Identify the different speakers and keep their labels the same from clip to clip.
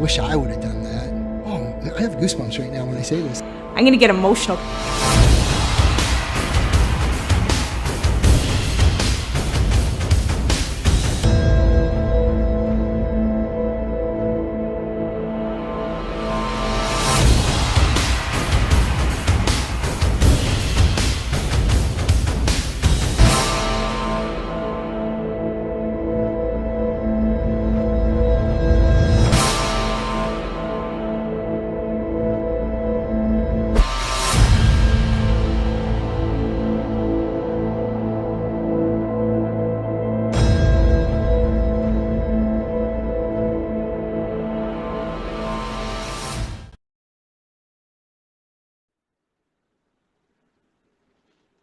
Speaker 1: wish I would have done that. Oh, I have goosebumps right now when I say this.
Speaker 2: I'm going to get emotional.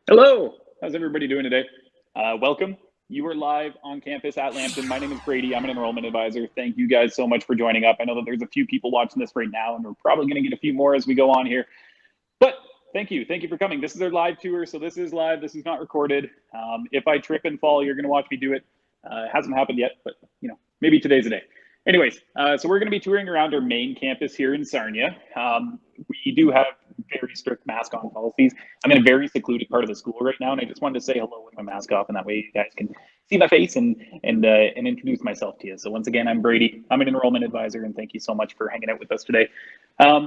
Speaker 3: Hello, how's everybody doing today? Welcome. You are live on campus at Lambton. My name is Brady. I'm an enrollment advisor. Thank you guys so much for joining up. I know that there's a few people watching this right now, and we're probably going to get a few more as we go on here. But thank you for coming. This is our live tour, so this is live. This is not recorded. If I trip and fall, you're going to watch me do it. It hasn't happened yet, but you know, maybe today's the day. Anyways, so we're going to be touring around our main campus here in Sarnia. We do have very strict mask on policies. I'm in a very secluded part of the school right now, and I just wanted to say hello with my mask off, and that way you guys can see my face and introduce myself to you. So once again, I'm Brady. I'm an enrollment advisor, and thank you so much for hanging out with us today.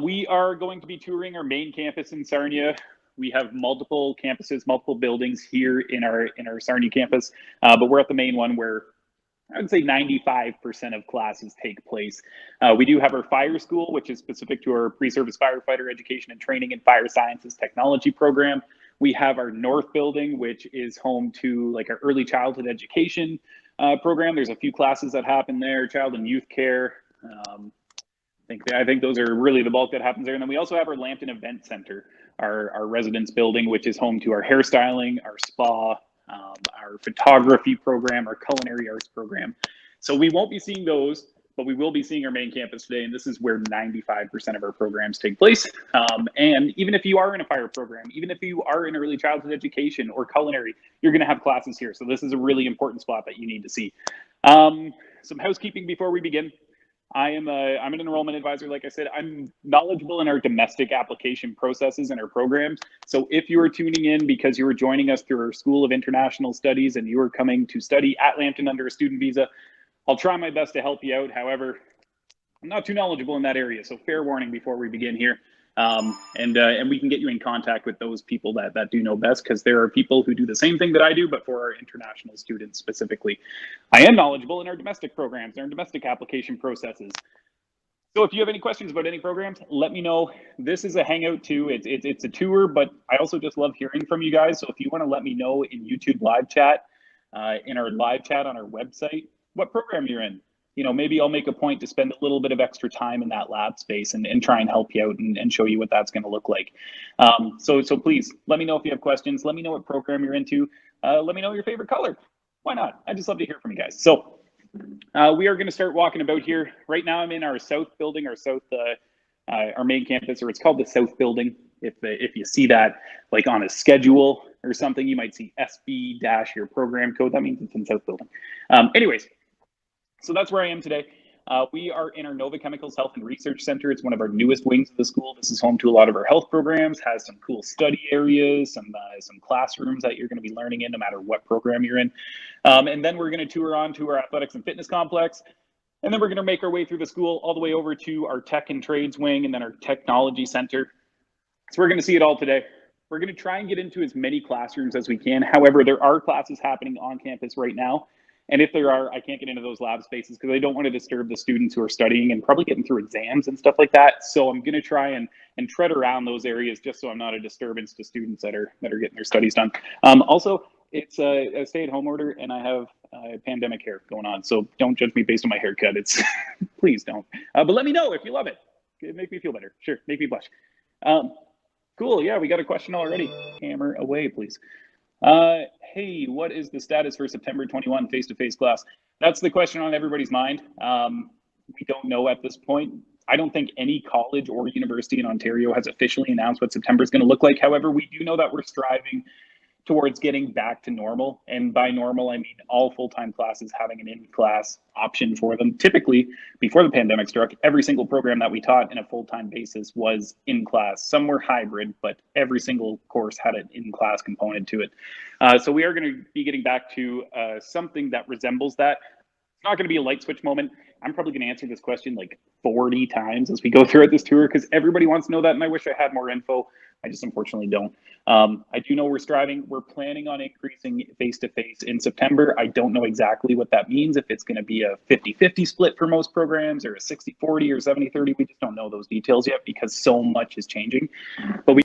Speaker 3: We are going to be touring our main campus in Sarnia. We have multiple campuses, multiple buildings here in our Sarnia campus, but we're at the main one where I would say 95% of classes take place. We do have our fire school, which is specific to our pre-service firefighter education and training and fire sciences technology program. We have our North building, which is home to like our early childhood education program. There's a few classes that happen there, child and youth care. I think those are really the bulk that happens there. And then we also have our Lambton Event Center, our residence building, which is home to our hairstyling, our spa, our photography program, our culinary arts program. So we won't be seeing those, but we will be seeing our main campus today, and this is where 95% of our programs take place. And even if you are in a fire program, even if you are in early childhood education or culinary, you're going to have classes here. So this is a really important spot that you need to see. Some housekeeping before we begin. I'm an enrollment advisor. Like I said, I'm knowledgeable in our domestic application processes and our programs. So if you are tuning in because you are joining us through our School of International Studies and you are coming to study at Lambton under a student visa, I'll try my best to help you out. However, I'm not too knowledgeable in that area. So fair warning before we begin here. And we can get you in contact with those people that do know best, because there are people who do the same thing that I do, but for our international students specifically. I am knowledgeable in our domestic programs, our domestic application processes. So if you have any questions about any programs, let me know. This is a hangout too. It's a tour, but I also just love hearing from you guys. So if you want to let me know in YouTube live chat, in our live chat on our website, what program you're in. You know, maybe I'll make a point to spend a little bit of extra time in that lab space and try and help you out and show you what that's going to look like. So please let me know if you have questions. Let me know what program you're into. Let me know your favorite color. Why not? I just love to hear from you guys. So we are going to start walking about here. Right now I'm in our south building, our main campus, or it's called the South Building. If you see that like on a schedule or something, you might see SB- your program code. That means it's in South Building. Anyways. So that's where I am today. We are in our Nova Chemicals Health and Research Center. It's one of our newest wings of the school. This is home to a lot of our health programs, has some cool study areas, some classrooms that you're going to be learning in no matter what program you're in. And then we're going to tour on to our athletics and fitness complex. And then we're going to make our way through the school all the way over to our tech and trades wing and then our technology center. So we're going to see it all today. We're going to try and get into as many classrooms as we can. However, there are classes happening on campus right now. And if there are, I can't get into those lab spaces because I don't want to disturb the students who are studying and probably getting through exams and stuff like that. So I'm going to try and tread around those areas just so I'm not a disturbance to students that are getting their studies done. Also, it's a stay-at-home order and I have pandemic hair going on. So don't judge me based on my haircut. It's please don't. But let me know if you love it. It'd make me feel better. Sure, make me blush. Cool. Yeah, we got a question already. Hammer away, please. Hey, what is the status for September 21 face-to-face class? That's the question on everybody's mind. We don't know at this point. I don't think any college or university in Ontario has officially announced what September is going to look like. However, we do know that we're striving towards getting back to normal. And by normal, I mean all full-time classes having an in-class option for them. Typically, before the pandemic struck, every single program that we taught in a full-time basis was in class. Some were hybrid, but every single course had an in-class component to it. So we are going to be getting back to something that resembles that. It's not going to be a light switch moment. I'm probably going to answer this question like 40 times as we go throughout this tour because everybody wants to know that, and I wish I had more info. I just unfortunately don't. I do know we're planning on increasing face-to-face in September. I don't know exactly what that means, if it's going to be a 50-50 split for most programs or a 60-40 or 70-30. We just don't know those details yet because so much is changing. But we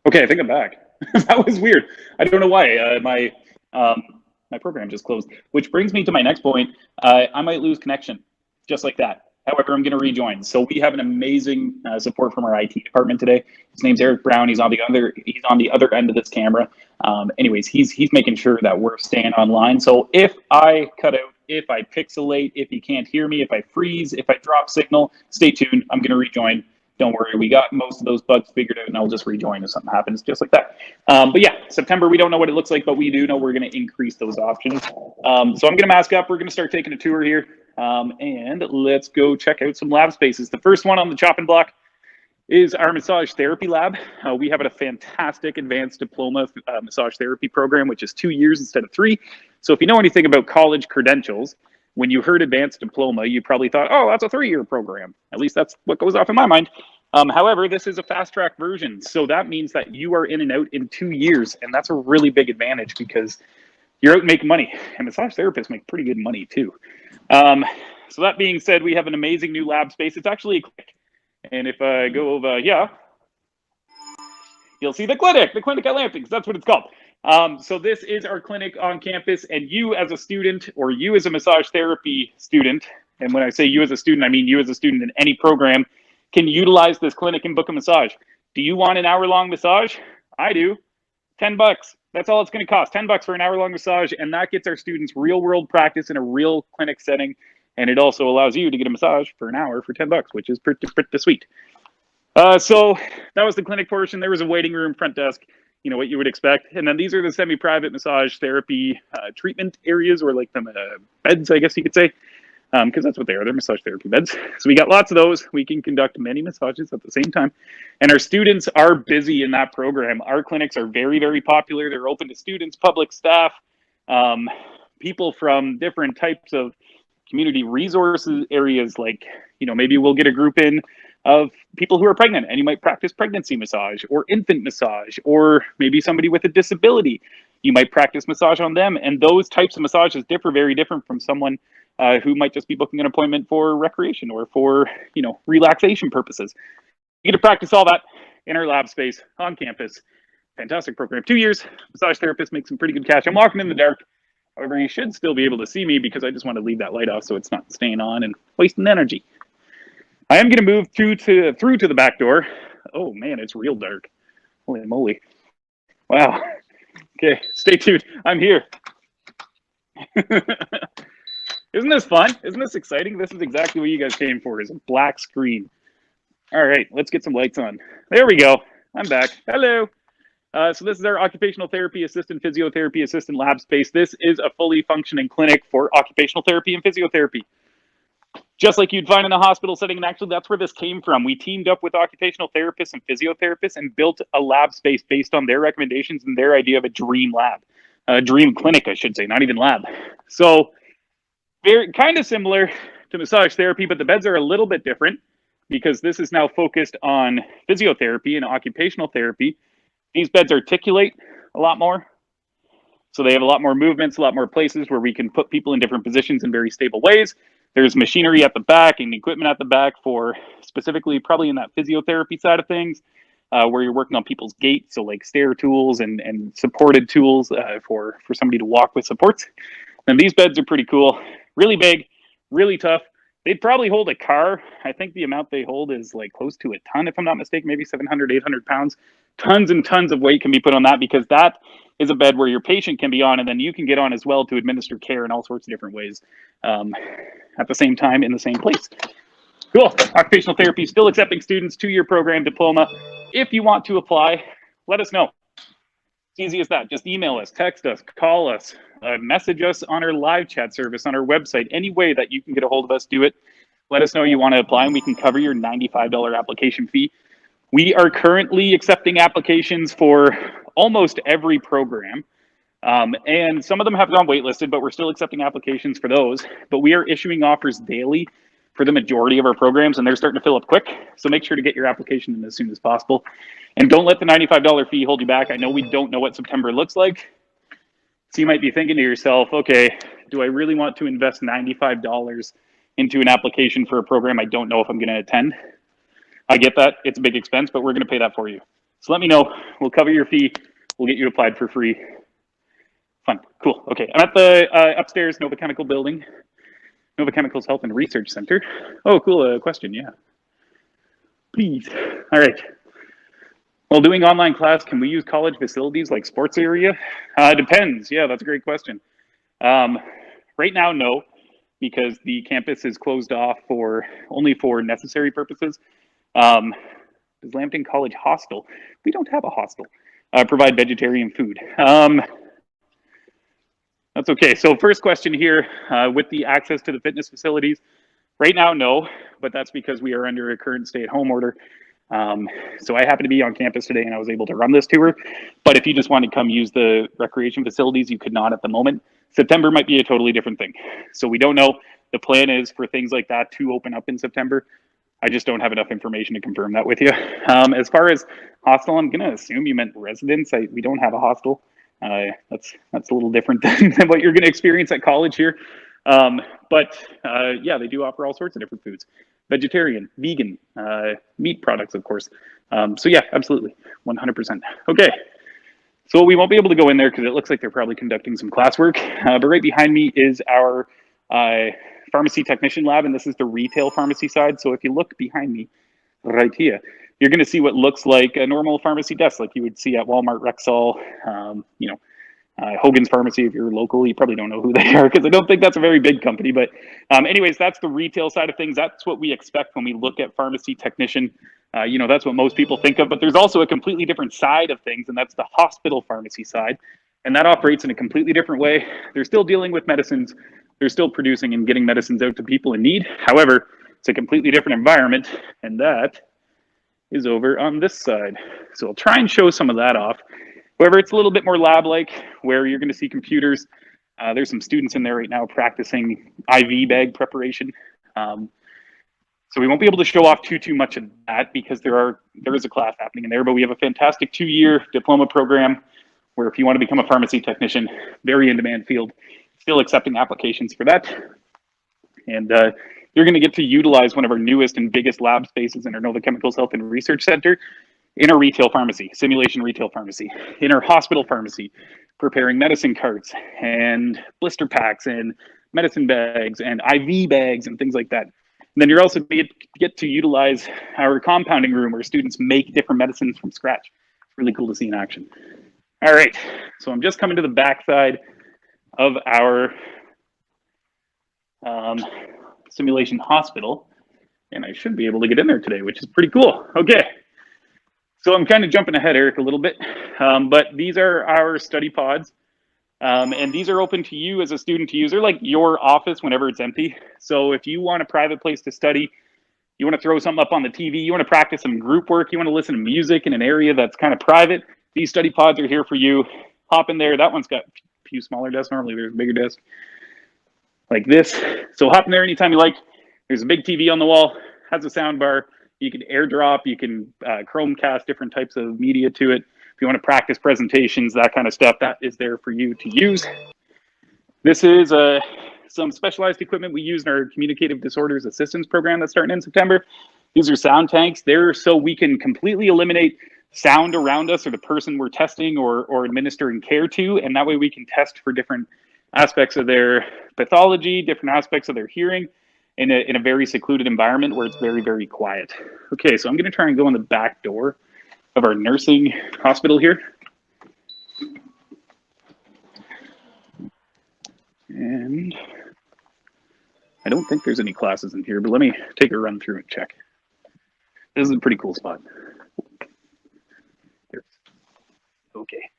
Speaker 3: Okay, I think I'm back. That was weird. I don't know why. My program just closed, which brings me to my next point. I might lose connection, just like that. However, I'm going to rejoin. So we have an amazing support from our IT department today. His name's Eric Brown. He's on the other end of this camera. Anyways, he's making sure that we're staying online. So if I cut out, if I pixelate, if you can't hear me, if I freeze, if I drop signal, stay tuned. I'm going to rejoin. Don't worry, we got most of those bugs figured out, and I'll just rejoin if something happens, just like that. But yeah, September, we don't know what it looks like, but we do know we're going to increase those options. So I'm going to mask up. We're going to start taking a tour here, and let's go check out some lab spaces. The first one on the chopping block is our massage therapy lab. We have a fantastic advanced diploma massage therapy program, which is 2 years instead of 3. So if you know anything about college credentials, when you heard advanced diploma, you probably thought, oh, that's a 3-year program. At least that's what goes off in my mind. However, this is a fast track version. So that means that you are in and out in 2 years. And that's a really big advantage because you're out making money. And massage therapists make pretty good money too. So that being said, we have an amazing new lab space. It's actually a clinic. And if I go over here, you'll see the clinic at Lambton, because that's what it's called. So this is our clinic on campus, and you as a student or you as a massage therapy student, and when I say you as a student, I mean you as a student in any program, can utilize this clinic and book a massage. Do you want an hour-long massage? I do. $10. That's all it's going to cost. $10 for an hour-long massage, and that gets our students real-world practice in a real clinic setting, and it also allows you to get a massage for an hour for $10, which is pretty sweet. So that was the clinic portion. There was a waiting room, front desk, you know what you would expect. And then these are the semi-private massage therapy treatment areas, or like the beds, I guess you could say, because that's what they are. They're massage therapy beds. So we got lots of those. We can conduct many massages at the same time. And our students are busy in that program. Our clinics are very, very popular. They're open to students, public staff, people from different types of community resources areas. Like, you know, maybe we'll get a group in of people who are pregnant, and you might practice pregnancy massage or infant massage, or maybe somebody with a disability. You might practice massage on them, and those types of massages differ very different from someone who might just be booking an appointment for recreation or for, you know, relaxation purposes. You get to practice all that in our lab space on campus. Fantastic program. 2 years. Massage therapist makes some pretty good cash. I'm walking in the dark. However, you should still be able to see me because I just want to leave that light off so it's not staying on and wasting energy. I am going to move through to the back door. Oh man, it's real dark. Holy moly. Wow. Okay, stay tuned. I'm here. Isn't this fun? Isn't this exciting? This is exactly what you guys came for, is a black screen. All right, let's get some lights on. There we go. I'm back. Hello. So this is our occupational therapy assistant, physiotherapy assistant lab space. This is a fully functioning clinic for occupational therapy and physiotherapy. Just like you'd find in a hospital setting, and actually that's where this came from. We teamed up with occupational therapists and physiotherapists and built a lab space based on their recommendations and their idea of a dream lab. A dream clinic, I should say, not even lab. So very kind of similar to massage therapy, but the beds are a little bit different because this is now focused on physiotherapy and occupational therapy. These beds articulate a lot more. So they have a lot more movements, a lot more places where we can put people in different positions in very stable ways. There's machinery at the back and equipment at the back for specifically probably in that physiotherapy side of things, where you're working on people's gait. So like stair tools and supported tools for somebody to walk with supports. And these beds are pretty cool, really big, really tough. They'd probably hold a car. I think the amount they hold is like close to a ton, if I'm not mistaken, maybe 700, 800 pounds. tons and tons of weight can be put on that, because that is a bed where your patient can be on, and then you can get on as well to administer care in all sorts of different ways at the same time in the same place. Cool. Occupational therapy, still accepting students, 2-year program, diploma. If you want to apply, let us know. It's easy as that. Just email us, text us, call us, message us on our live chat service, on our website. Any way that you can get a hold of us, do it. Let us know you want to apply, and we can cover your $95 application fee. We are currently accepting applications for almost every program. And some of them have gone waitlisted, but we're still accepting applications for those. But we are issuing offers daily for the majority of our programs, and they're starting to fill up quick. So make sure to get your application in as soon as possible. And don't let the $95 fee hold you back. I know we don't know what September looks like. So you might be thinking to yourself, okay, do I really want to invest $95 into an application for a program I don't know if I'm going to attend? I get that. It's a big expense, but we're going to pay that for you. So let me know. We'll cover your fee. We'll get you applied for free. Fun. Cool. Okay. I'm at the upstairs Nova Chemical building. Nova Chemicals Health and Research Center. Oh, cool. Question. Yeah. Please. All right. While doing online class, can we use college facilities like sports area? Depends. Yeah, that's a great question. Right now, no, because the campus is closed off only for necessary purposes. Does Lambton College Hostel? We don't have a hostel. Provide vegetarian food. That's okay. So first question here, with the access to the fitness facilities, right now, no, but that's because we are under a current stay-at-home order. So I happen to be on campus today and I was able to run this tour, but if you just want to come use the recreation facilities, you could not at the moment. September might be a totally different thing. So we don't know. The plan is for things like that to open up in September. I just don't have enough information to confirm that with you. As far as hostel, I'm going to assume you meant residence. We don't have a hostel. That's a little different than what you're going to experience at college here. But yeah, they do offer all sorts of different foods. Vegetarian, vegan, meat products, of course. So yeah, absolutely, 100%. Okay, so we won't be able to go in there because it looks like they're probably conducting some classwork. But right behind me is our pharmacy technician lab, and this is the retail pharmacy side. So if you look behind me, right here, you're going to see what looks like a normal pharmacy desk, like you would see at Walmart, Rexall, Hogan's Pharmacy. If you're local, you probably don't know who they are because I don't think that's a very big company. But anyways, that's the retail side of things. That's what we expect when we look at pharmacy technician. That's what most people think of. But there's also a completely different side of things, and that's the hospital pharmacy side. And that operates in a completely different way. They're still dealing with medicines. They're still producing and getting medicines out to people in need. However, it's a completely different environment, and that is over on this side. So I'll try and show some of that off. However, it's a little bit more lab-like, where you're going to see computers. There's some students in there right now practicing IV bag preparation. So we won't be able to show off too much of that because there is a class happening in there, but we have a fantastic 2-year diploma program where if you want to become a pharmacy technician, very in-demand field, still accepting applications for that. And you're going to get to utilize one of our newest and biggest lab spaces in our Nova Chemicals Health and Research Center, in our retail pharmacy, simulation retail pharmacy, in our hospital pharmacy, preparing medicine carts and blister packs and medicine bags and IV bags and things like that. And then you're also get to utilize our compounding room where students make different medicines from scratch. It's really cool to see in action. All right, so I'm just coming to the backside of our simulation hospital, and I should be able to get in there today, which is pretty cool. Okay. So I'm kind of jumping ahead, Eric, a little bit, but these are our study pods, and these are open to you as a student to use. They're like your office whenever it's empty. So if you want a private place to study, you want to throw something up on the TV, you want to practice some group work, you want to listen to music in an area that's kind of private, these study pods are here for you. Hop in there. That one's got a few smaller desks. Normally there's a bigger desk like this. So hop in there anytime you like. There's a big TV on the wall, has a sound bar. You can airdrop, you can Chromecast different types of media to it. If you want to practice presentations, that kind of stuff, that is there for you to use. This is some specialized equipment we use in our Communicative Disorders Assistance Program that's starting in September. These are sound tanks. They're so we can completely eliminate sound around us or the person we're testing or administering care to, and that way we can test for different aspects of their pathology, different aspects of their hearing, in a very secluded environment where it's very, very quiet. Okay, so I'm gonna try and go in the back door of our nursing hospital here. And I don't think there's any classes in here, but let me take a run through and check. This is a pretty cool spot. Okay,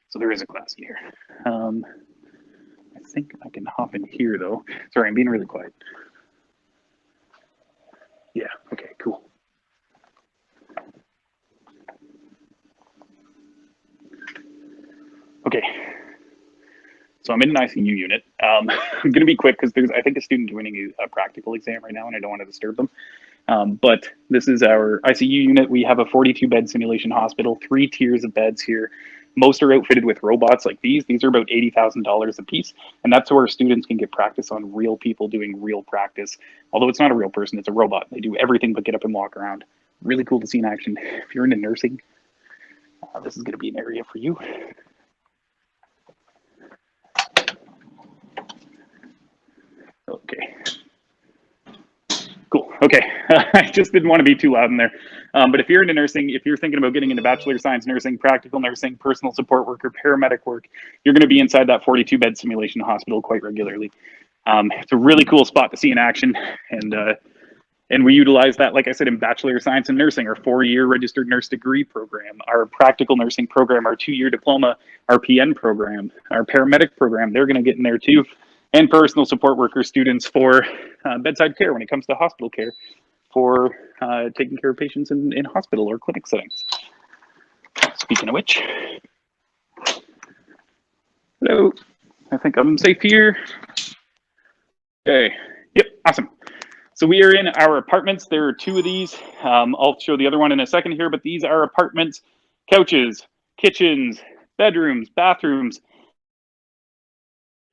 Speaker 3: so there is a class in here. I think I can hop in here though. Sorry, I'm being really quiet. Yeah, okay, cool. Okay, so I'm in an ICU unit. I'm gonna be quick because there's, I think, a student doing a practical exam right now and I don't want to disturb them. But this is our ICU unit. We have a 42 bed simulation hospital, 3 tiers of beds here. Most are outfitted with robots like these. These are about $80,000 a piece. And that's where students can get practice on real people doing real practice. Although it's not a real person, it's a robot. They do everything but get up and walk around. Really cool to see in action. If you're into nursing, this is going to be an area for you. Okay. Cool. Okay. I just didn't want to be too loud in there. But if you're into nursing, if you're thinking about getting into Bachelor of Science nursing, practical nursing, personal support worker, paramedic work, you're going to be inside that 42 bed simulation hospital quite regularly. It's a really cool spot to see in action. And we utilize that, like I said, in Bachelor of Science in Nursing, our 4-year registered nurse degree program, our practical nursing program, our 2-year diploma, our PN program, our paramedic program, they're going to get in there too. And personal support worker students for bedside care when it comes to hospital care, for taking care of patients in hospital or clinic settings. Speaking of which, hello, I think I'm safe here. Okay, yep, awesome. So we are in our apartments. There are 2 of these. I'll show the other one in a second here, but these are apartments, couches, kitchens, bedrooms, bathrooms,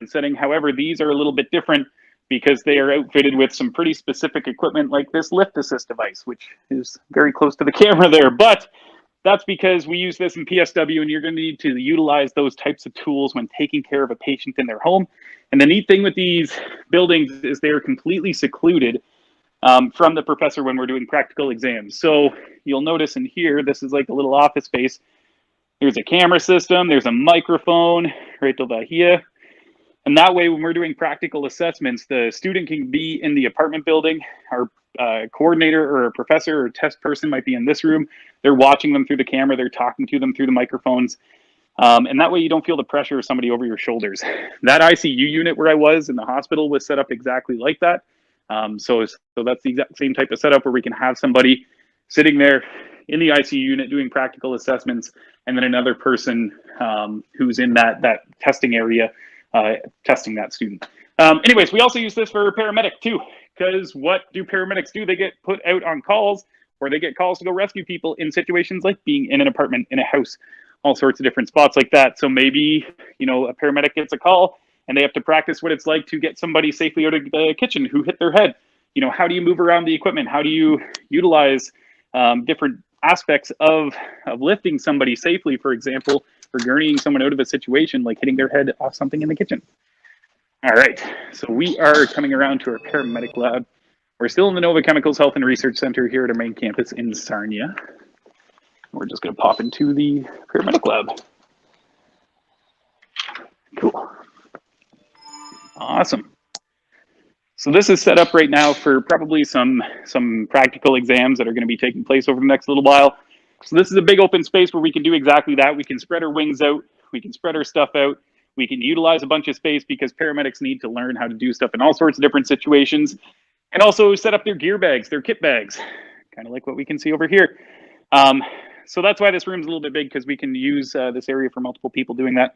Speaker 3: setting. However, these are a little bit different because they are outfitted with some pretty specific equipment like this lift assist device, which is very close to the camera there. But that's because we use this in PSW, and you're going to need to utilize those types of tools when taking care of a patient in their home. And the neat thing with these buildings is they are completely secluded from the professor when we're doing practical exams. So you'll notice in here, this is like a little office space. There's a camera system, there's a microphone right over here. And that way, when we're doing practical assessments, the student can be in the apartment building. Our coordinator or a professor or test person might be in this room. They're watching them through the camera. They're talking to them through the microphones. And that way you don't feel the pressure of somebody over your shoulders. That ICU unit where I was in the hospital was set up exactly like that. So that's the exact same type of setup where we can have somebody sitting there in the ICU unit doing practical assessments, and then another person who's in that testing area testing that student. Anyways, we also use this for paramedic too, because what do paramedics do? They get put out on calls, or they get calls to go rescue people in situations like being in an apartment, in a house, all sorts of different spots like that. So maybe, you know, a paramedic gets a call and they have to practice what it's like to get somebody safely out of the kitchen who hit their head. You know, how do you move around the equipment? How do you utilize different aspects of lifting somebody safely, for example, or gurneying someone out of a situation like hitting their head off something in the kitchen. All right, so we are coming around to our paramedic lab. We're still in the Nova Chemicals Health and Research Center here at our main campus in Sarnia. We're just going to pop into the paramedic lab. Cool. Awesome. So this is set up right now for probably some practical exams that are going to be taking place over the next little while. So this is a big open space where we can do exactly that. We can spread our wings out. We can spread our stuff out. We can utilize a bunch of space because paramedics need to learn how to do stuff in all sorts of different situations. And also set up their gear bags, their kit bags, kind of like what we can see over here. So that's why this room's a little bit big, because we can use this area for multiple people doing that.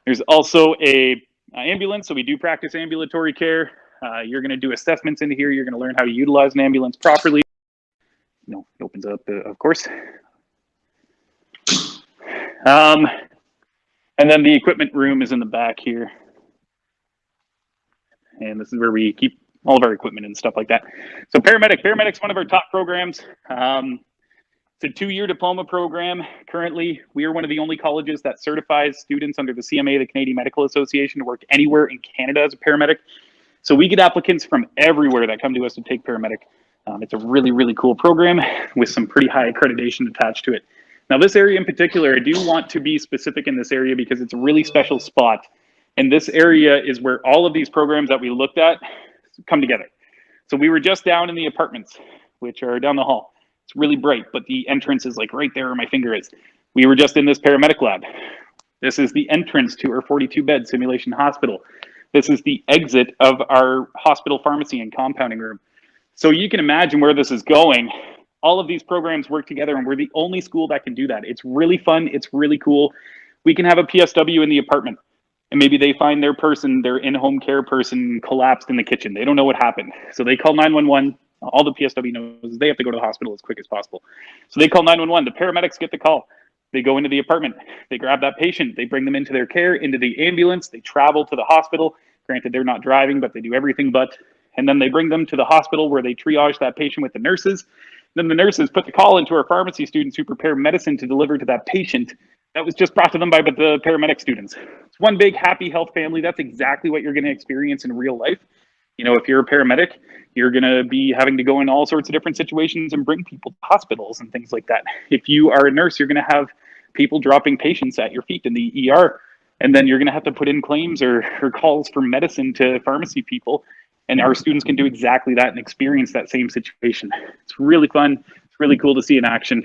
Speaker 3: There's also a ambulance, so we do practice ambulatory care. You're going to do assessments into here. You're going to learn how to utilize an ambulance properly. You know, it opens up, of course. And then the equipment room is in the back here. And this is where we keep all of our equipment and stuff like that. So paramedic's one of our top programs. It's a 2-year diploma program. Currently, we are one of the only colleges that certifies students under the CMA, the Canadian Medical Association, to work anywhere in Canada as a paramedic. So we get applicants from everywhere that come to us to take paramedic. It's a really, really cool program with some pretty high accreditation attached to it. Now, this area in particular, I do want to be specific in this area because it's a really special spot. And this area is where all of these programs that we looked at come together. So we were just down in the apartments, which are down the hall. It's really bright, but the entrance is like right there where my finger is. We were just in this paramedic lab. This is the entrance to our 42-bed simulation hospital. This is the exit of our hospital pharmacy and compounding room. So you can imagine where this is going. All of these programs work together, and we're the only school that can do that. It's really fun. It's really cool. We can have a PSW in the apartment, and maybe they find their person, their in-home care person, collapsed in the kitchen. They don't know what happened. So they call 911. All the PSW knows is they have to go to the hospital as quick as possible. So they call 911. The paramedics get the call. They go into the apartment. They grab that patient. They bring them into their care, into the ambulance. They travel to the hospital. Granted, they're not driving, but they do everything but. And then they bring them to the hospital where they triage that patient with the nurses. Then the nurses put the call into our pharmacy students who prepare medicine to deliver to that patient that was just brought to them by the paramedic students. It's one big happy health family. That's exactly what you're going to experience in real life. You know, if you're a paramedic, you're going to be having to go in all sorts of different situations and bring people to hospitals and things like that. If you are a nurse, you're going to have people dropping patients at your feet in the ER. And then you're going to have to put in claims or calls for medicine to pharmacy people. And our students can do exactly that and experience that same situation. It's really fun. It's really cool to see in action.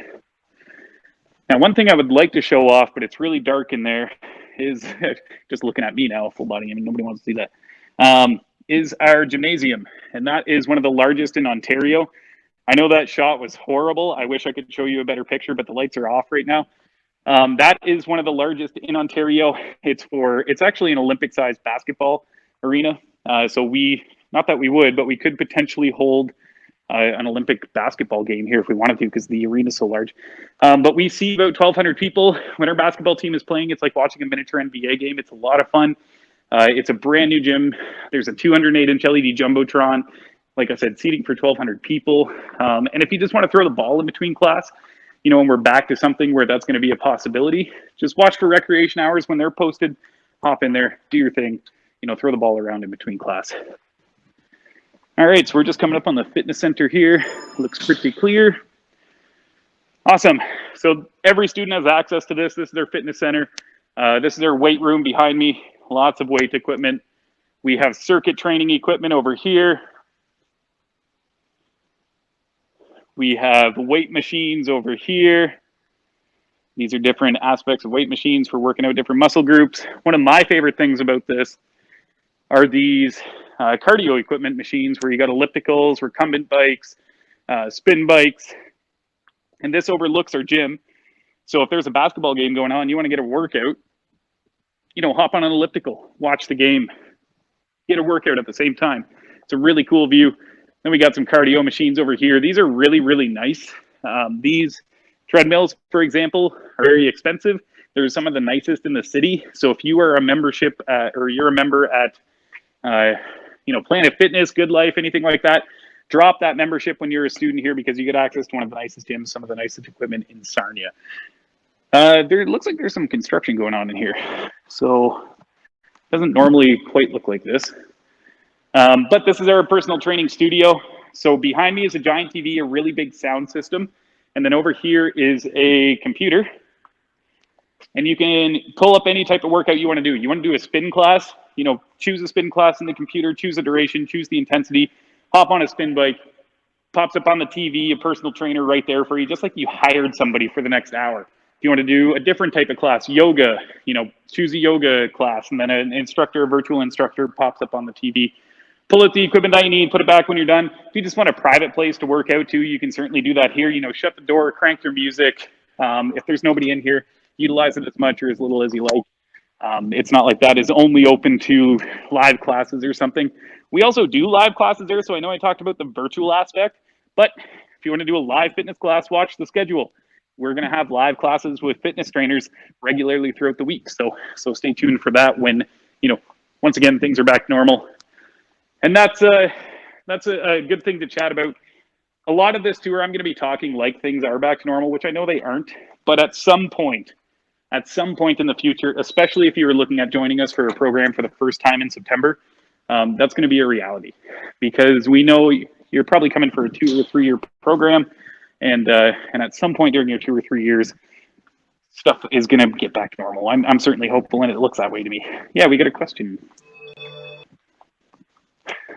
Speaker 3: Now, one thing I would like to show off, but it's really dark in there, is just looking at me now, full body. I mean, nobody wants to see that. Is our gymnasium. And that is one of the largest in Ontario. I know that shot was horrible. I wish I could show you a better picture, but the lights are off right now. That is one of the largest in Ontario. It's actually an Olympic-sized basketball arena. So not that we would, but we could potentially hold an Olympic basketball game here if we wanted to, because the arena is so large. But we see about 1,200 people when our basketball team is playing. It's like watching a miniature NBA game. It's a lot of fun. It's a brand new gym. There's a 208-inch LED jumbotron. Like I said, seating for 1,200 people. And if you just want to throw the ball in between class, you know, when we're back to something where that's going to be a possibility, just watch for recreation hours when they're posted. Hop in there, do your thing, you know, throw the ball around in between class. All right, so we're just coming up on the fitness center here. Looks pretty clear. Awesome. So every student has access to this. This is their fitness center. This is their weight room behind me. Lots of weight equipment. We have circuit training equipment over here. We have weight machines over here. These are different aspects of weight machines for working out different muscle groups. One of my favorite things about this are these cardio equipment machines where you got ellipticals, recumbent bikes, spin bikes, and this overlooks our gym. So if there's a basketball game going on, you want to get a workout, you know, hop on an elliptical, watch the game, get a workout at the same time. It's a really cool view. Then we got some cardio machines over here. These are really, really nice. These treadmills, for example, are very expensive. They're some of the nicest in the city. So if you are a membership or you're a member at, you know, Planet Fitness, Good Life, anything like that, drop that membership when you're a student here because you get access to one of the nicest gyms, some of the nicest equipment in Sarnia. There looks like there's some construction going on in here. So it doesn't normally quite look like this. But this is our personal training studio. So behind me is a giant TV, a really big sound system. And then over here is a computer. And you can pull up any type of workout you want to do. You want to do a spin class, you know, choose a spin class in the computer, choose a duration, choose the intensity, hop on a spin bike, pops up on the TV, a personal trainer right there for you, just like you hired somebody for the next hour. If you want to do a different type of class, yoga, you know, choose a yoga class, and then an instructor, a virtual instructor pops up on the TV. Pull out the equipment that you need, put it back when you're done. If you just want a private place to work out to, you can certainly do that here. You know, shut the door, crank your music. If there's nobody in here, utilize it as much or as little as you like. It's not like that is only open to live classes or something. We also do live classes there, so I know I talked about the virtual aspect, but if you want to do a live fitness class, watch the schedule. We're going to have live classes with fitness trainers regularly throughout the week, so stay tuned for that when, you know, once again, things are back to normal. And that's a good thing to chat about. A lot of this tour, I'm going to be talking like things are back to normal, which I know they aren't, but at some point in the future, especially if you were looking at joining us for a program for the first time in September, that's going to be a reality, because we know, you you're probably coming for a 2 or 3 year program, and at some point during your 2 or 3 years, stuff is going to get back to normal. I'm certainly hopeful, and it looks that way to me. Yeah, we got a question.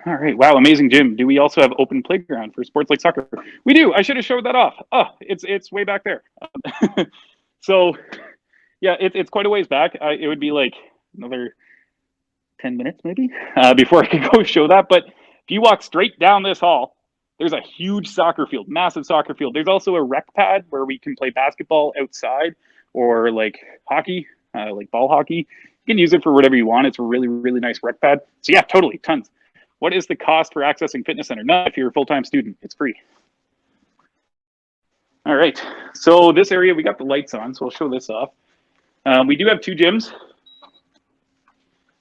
Speaker 3: All right. Wow, amazing gym. Do we also have open playground for sports like soccer? We do. I should have showed that off. Oh, it's way back there. So, yeah, it's quite a ways back. It would be like another 10 minutes maybe before I could go show that. But if you walk straight down this hall, there's a huge soccer field, massive soccer field. There's also a rec pad where we can play basketball outside or like hockey, like ball hockey. You can use it for whatever you want. It's a really, really nice rec pad. So yeah, totally, tons. What is the cost for accessing fitness center? None if you're a full-time student. It's free. All right. So this area, we got the lights on, so I'll show this off. We do have 2 gyms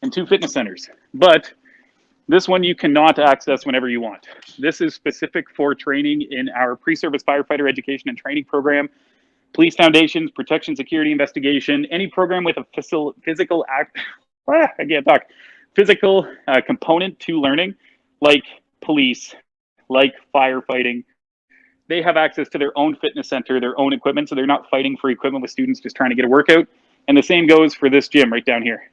Speaker 3: and 2 fitness centers, but this one you cannot access whenever you want. This is specific for training in our pre-service firefighter education and training program, police foundations, protection, security, investigation, any program with a physical component to learning, like police, like firefighting. They have access to their own fitness center, their own equipment, so they're not fighting for equipment with students just trying to get a workout. And the same goes for this gym right down here.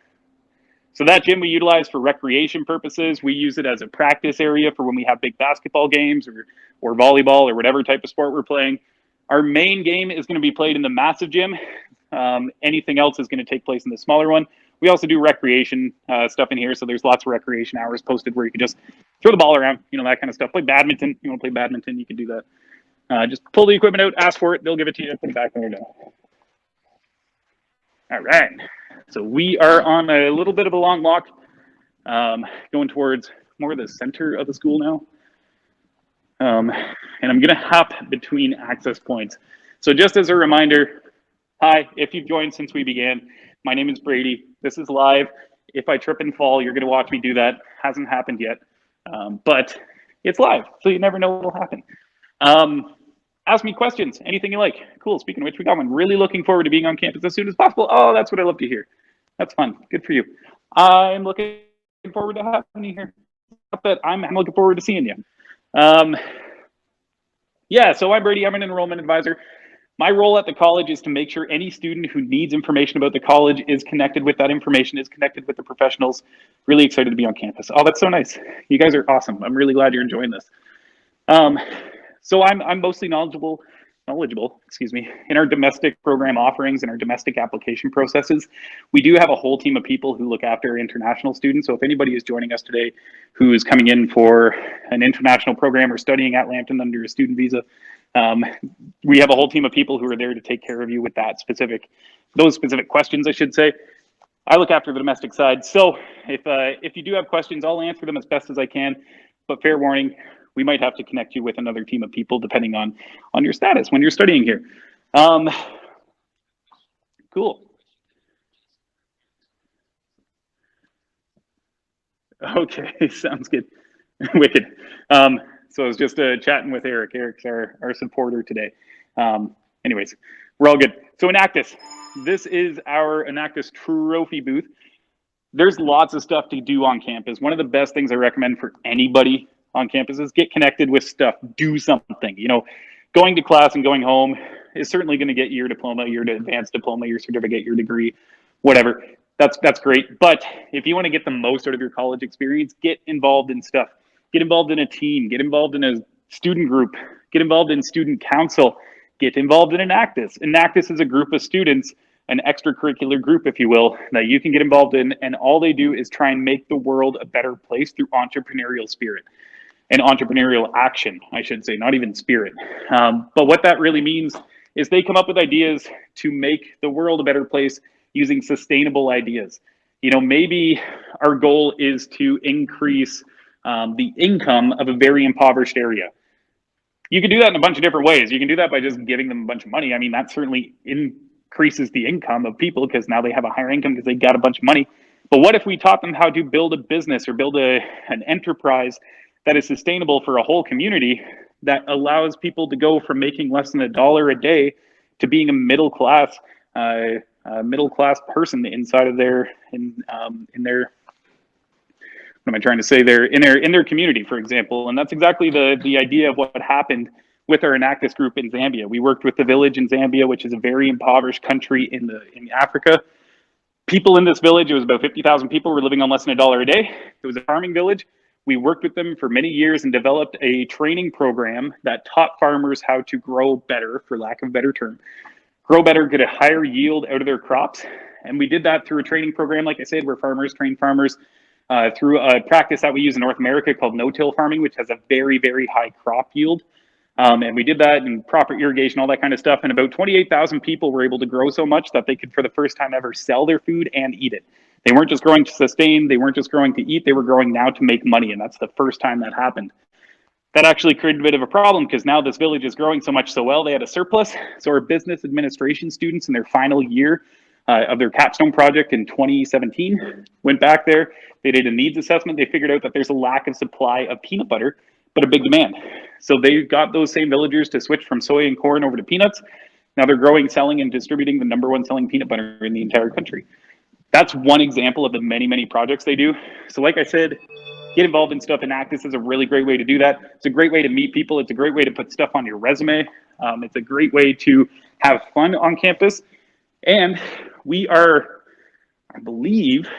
Speaker 3: So that gym we utilize for recreation purposes. We use it as a practice area for when we have big basketball games or volleyball or whatever type of sport we're playing. Our main game is going to be played in the massive gym. Anything else is going to take place in the smaller one. We also do recreation stuff in here, so there's lots of recreation hours posted where you can just throw the ball around, that kind of stuff. Play badminton. You want to play badminton, you can do that. Just pull the equipment out, ask for it, they'll give it to you, put it back when you're done. All right, so we are on a little bit of a long walk, going towards more the center of the school now. And I'm gonna hop between access points. So just as a reminder, hi, if you've joined since we began, my name is Brady. This is live. If I trip and fall, you're gonna watch me do that. Hasn't happened yet, but it's live, so you never know what'll happen. Ask me questions, anything you like. Cool, speaking of which, we got one. Really looking forward to being on campus as soon as possible. Oh, that's what I love to hear. That's fun, good for you. I'm looking forward to having you here. But I'm looking forward to seeing you. Yeah, so I'm Brady, I'm an enrollment advisor. My role at the college is to make sure any student who needs information about the college is connected with that information, is connected with the professionals. Really excited to be on campus. Oh, that's so nice. You guys are awesome. I'm really glad you're enjoying this. So I'm mostly knowledgeable, in our domestic program offerings and our domestic application processes. We do have a whole team of people who look after international students. So if anybody is joining us today who is coming in for an international program or studying at Lambton under a student visa, we have a whole team of people who are there to take care of you with those specific questions, I should say. I look after the domestic side. So if you do have questions, I'll answer them as best as I can, but fair warning, we might have to connect you with another team of people depending on your status when you're studying here. Cool. Okay, sounds good. Wicked. So I was just chatting with Eric. Eric's our supporter today. Anyways, we're all good. So Enactus, this is our Enactus trophy booth. There's lots of stuff to do on campus. One of the best things I recommend for anybody on campus is get connected with stuff, do something. Going to class and going home is certainly going to get your diploma, your advanced diploma, your certificate, your degree, whatever. That's great. But if you want to get the most out of your college experience, get involved in stuff. Get involved in a team, get involved in a student group, get involved in student council, get involved in Enactus. Enactus is a group of students, an extracurricular group, if you will, that you can get involved in. And all they do is try and make the world a better place through entrepreneurial spirit. And entrepreneurial action, I should say, not even spirit. But what that really means is they come up with ideas to make the world a better place using sustainable ideas. Maybe our goal is to increase the income of a very impoverished area. You can do that in a bunch of different ways. You can do that by just giving them a bunch of money. I mean, that certainly increases the income of people because now they have a higher income because they got a bunch of money. But what if we taught them how to build a business or build an enterprise that is sustainable for a whole community that allows people to go from making less than $1 a day to being a middle class person inside of their what am I trying to say there, in their community, for example. And that's exactly the idea of what happened with our Enactus group in Zambia. We worked with the village in Zambia, which is a very impoverished country in Africa. People in this village, it was about 50,000 people, were living on less than $1 a day. It was a farming village. We worked with them for many years and developed a training program that taught farmers how to grow better, for lack of a better term, grow better, get a higher yield out of their crops. And we did that through a training program, like I said, where farmers train farmers through a practice that we use in North America called no-till farming, which has a very, very high crop yield. And we did that in proper irrigation, all that kind of stuff. And about 28,000 people were able to grow so much that they could, for the first time ever, sell their food and eat it. They weren't just growing to sustain, they weren't just growing to eat, they were growing now to make money. And that's the first time that happened. That actually created a bit of a problem because now this village is growing so much so well, they had a surplus. So our business administration students in their final year of their capstone project in 2017 went back there. They did a needs assessment. They figured out that there's a lack of supply of peanut butter, but a big demand. So they got those same villagers to switch from soy and corn over to peanuts. Now they're growing, selling, and distributing the #1 selling peanut butter in the entire country. That's one example of the many, many projects they do. So like I said, get involved in stuff. Enactus is a really great way to do that. It's a great way to meet people. It's a great way to put stuff on your resume. It's a great way to have fun on campus. And we are, I believe,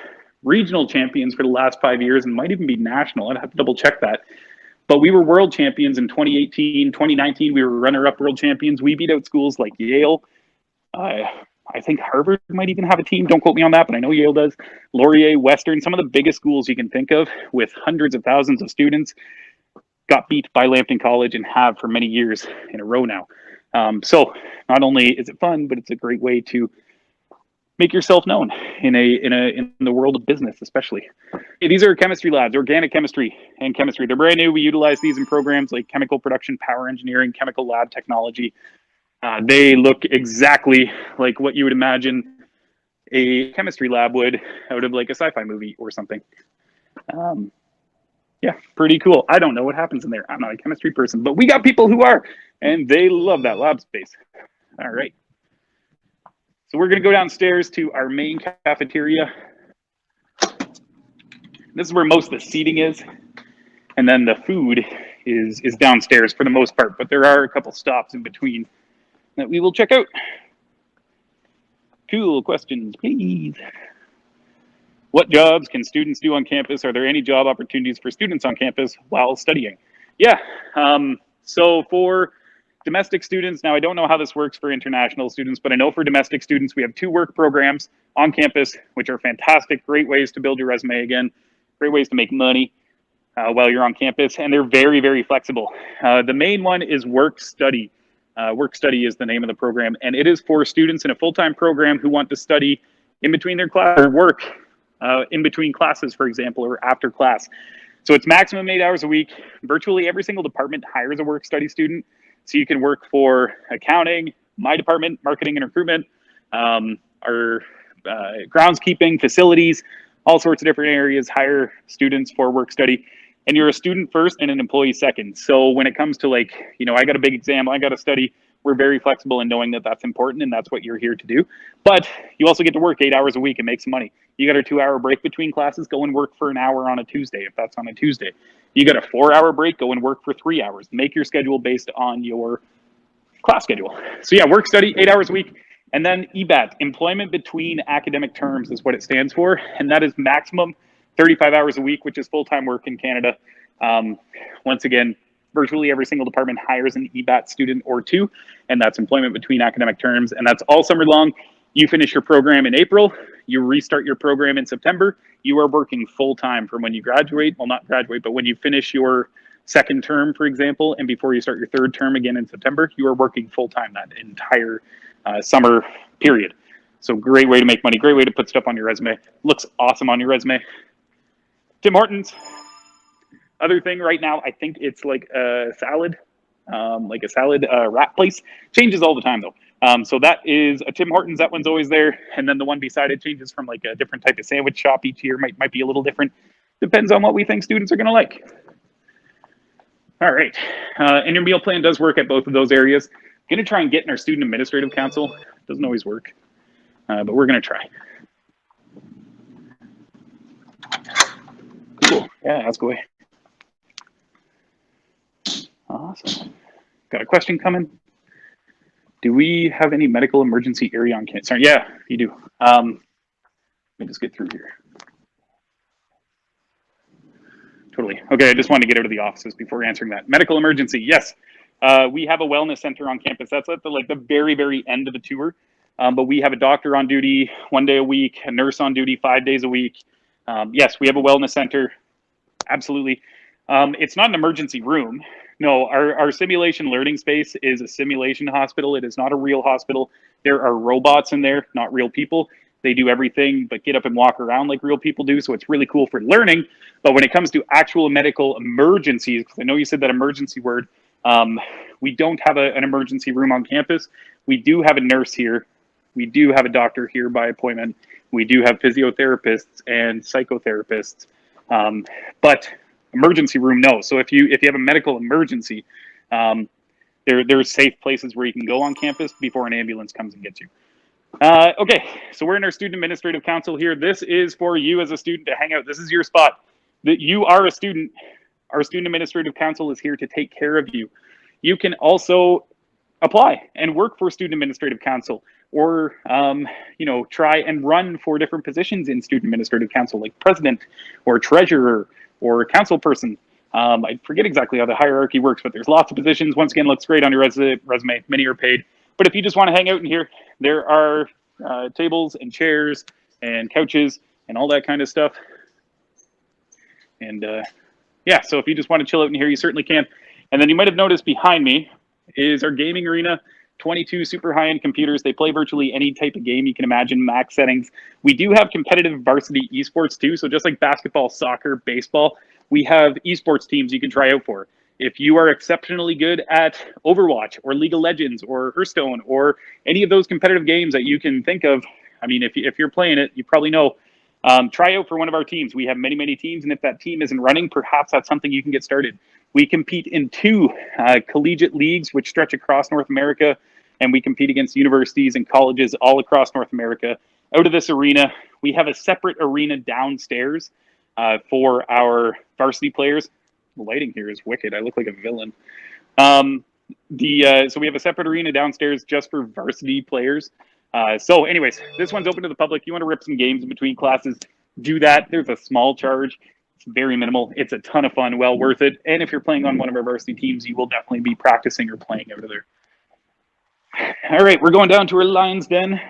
Speaker 3: regional champions for the last 5 years and might even be national. I'd have to double check that. But we were world champions in 2018, 2019. We were runner-up world champions. We beat out schools like Yale. I think Harvard might even have a team. Don't quote me on that, but I know Yale does. Laurier, Western, some of the biggest schools you can think of with hundreds of thousands of students got beat by Lambton College and have for many years in a row now. So not only is it fun, but it's a great way to make yourself known in the world of business, especially. These are chemistry labs, organic chemistry and chemistry. They're brand new. We utilize these in programs like chemical production, power engineering, chemical lab technology. They look exactly like what you would imagine a chemistry lab would out of like a sci-fi movie or something. Yeah, pretty cool. I don't know what happens in there. I'm not a chemistry person, but we got people who are, and they love that lab space. All right. So we're going to go downstairs to our main cafeteria. This is where most of the seating is. And then the food is downstairs for the most part, but there are a couple stops in between that we will check out. Cool questions, please. What jobs can students do on campus? Are there any job opportunities for students on campus while studying? Yeah, so for domestic students, now I don't know how this works for international students, but I know for domestic students, we have 2 work programs on campus, which are fantastic, great ways to build your resume again, great ways to make money while you're on campus, and they're very, very flexible. The main one is work study. Work study is the name of the program, and it is for students in a full-time program who want to study in between their class or work in between classes, for example, or after class. So it's maximum 8 hours a week. Virtually every single department hires a work study student. So you can work for accounting, my department, marketing and recruitment, our groundskeeping, facilities, all sorts of different areas hire students for work study. And you're a student first and an employee second. So when it comes to like, you know, I got a big exam, I got to study, we're very flexible in knowing that that's important and that's what you're here to do. But you also get to work 8 hours a week and make some money. You got a 2-hour break between classes, go and work for an hour on a Tuesday, if that's on a Tuesday. You got a 4-hour break, go and work for 3 hours. Make your schedule based on your class schedule. So yeah, work study, 8 hours a week. And then EBAT, employment between academic terms is what it stands for. And that is maximum 35 hours a week, which is full-time work in Canada. Once again, virtually every single department hires an EBAT student or 2, and that's employment between academic terms. And that's all summer long. You finish your program in April, you restart your program in September, you are working full-time from when you graduate, well, not graduate, but when you finish your second term, for example, and before you start your third term again in September, you are working full-time that entire summer period. So great way to make money, great way to put stuff on your resume. Looks awesome on your resume. Tim Hortons. Other thing right now, I think it's like a salad wrap place. Changes all the time though. So that is a Tim Hortons. That one's always there. And then the one beside it changes from like a different type of sandwich shop each year. Might be a little different. Depends on what we think students are going to like. All right. And your meal plan does work at both of those areas. I'm going to try and get in our student administrative council. Doesn't always work, but we're going to try. Cool. Yeah, ask away. Awesome. Got a question coming. Do we have any medical emergency area on campus? Yeah, you do. Let me just get through here. Totally. Okay, I just wanted to get out of the offices before answering that. Medical emergency, yes. We have a wellness center on campus. That's at the very, very end of the tour. But we have a doctor on duty 1 day a week, a nurse on duty 5 days a week. Yes, we have a wellness center. Absolutely. It's not an emergency room. No, our simulation learning space is a simulation hospital. It is not a real hospital. There are robots in there, not real people. They do everything but get up and walk around like real people do. So it's really cool for learning. But when it comes to actual medical emergencies, because I know you said that emergency word, we don't have an emergency room on campus. We do have a nurse here. We do have a doctor here by appointment. We do have physiotherapists and psychotherapists. But emergency room, no. So if you have a medical emergency, there's safe places where you can go on campus before an ambulance comes and gets you. Okay, so we're in our student administrative council here. This is for you as a student to hang out. This is your spot. That you are a student. Our student administrative council is here to take care of you. You can also apply and work for student administrative council, or try and run for different positions in student administrative council, like president or treasurer or council person. I forget exactly how the hierarchy works, but there's lots of positions. Once again, looks great on your resume. Many are paid. But if you just want to hang out in here, there are tables and chairs and couches and all that kind of stuff. And yeah, so if you just want to chill out in here, you certainly can. And then you might have noticed behind me is our gaming arena. 22 super high-end computers. They play virtually any type of game you can imagine, max settings. We do have competitive varsity esports too. So just like basketball, soccer, baseball, we have esports teams you can try out for. If you are exceptionally good at Overwatch or League of Legends or Hearthstone or any of those competitive games that you can think of, I mean, if you're playing it, you probably know, try out for one of our teams. We have many, many teams, and if that team isn't running, perhaps that's something you can get started. We compete in 2 collegiate leagues, which stretch across North America, and we compete against universities and colleges all across North America. Out of this arena, we have a separate arena downstairs for our varsity players. The lighting here is wicked. I look like a villain. So we have a separate arena downstairs just for varsity players. So anyways, this one's open to the public. You want to rip some games in between classes, do that. There's a small charge. It's very minimal. It's a ton of fun, well worth it. And if you're playing on one of our varsity teams, you will definitely be practicing or playing out of there. All right, we're going down to our Lions Den.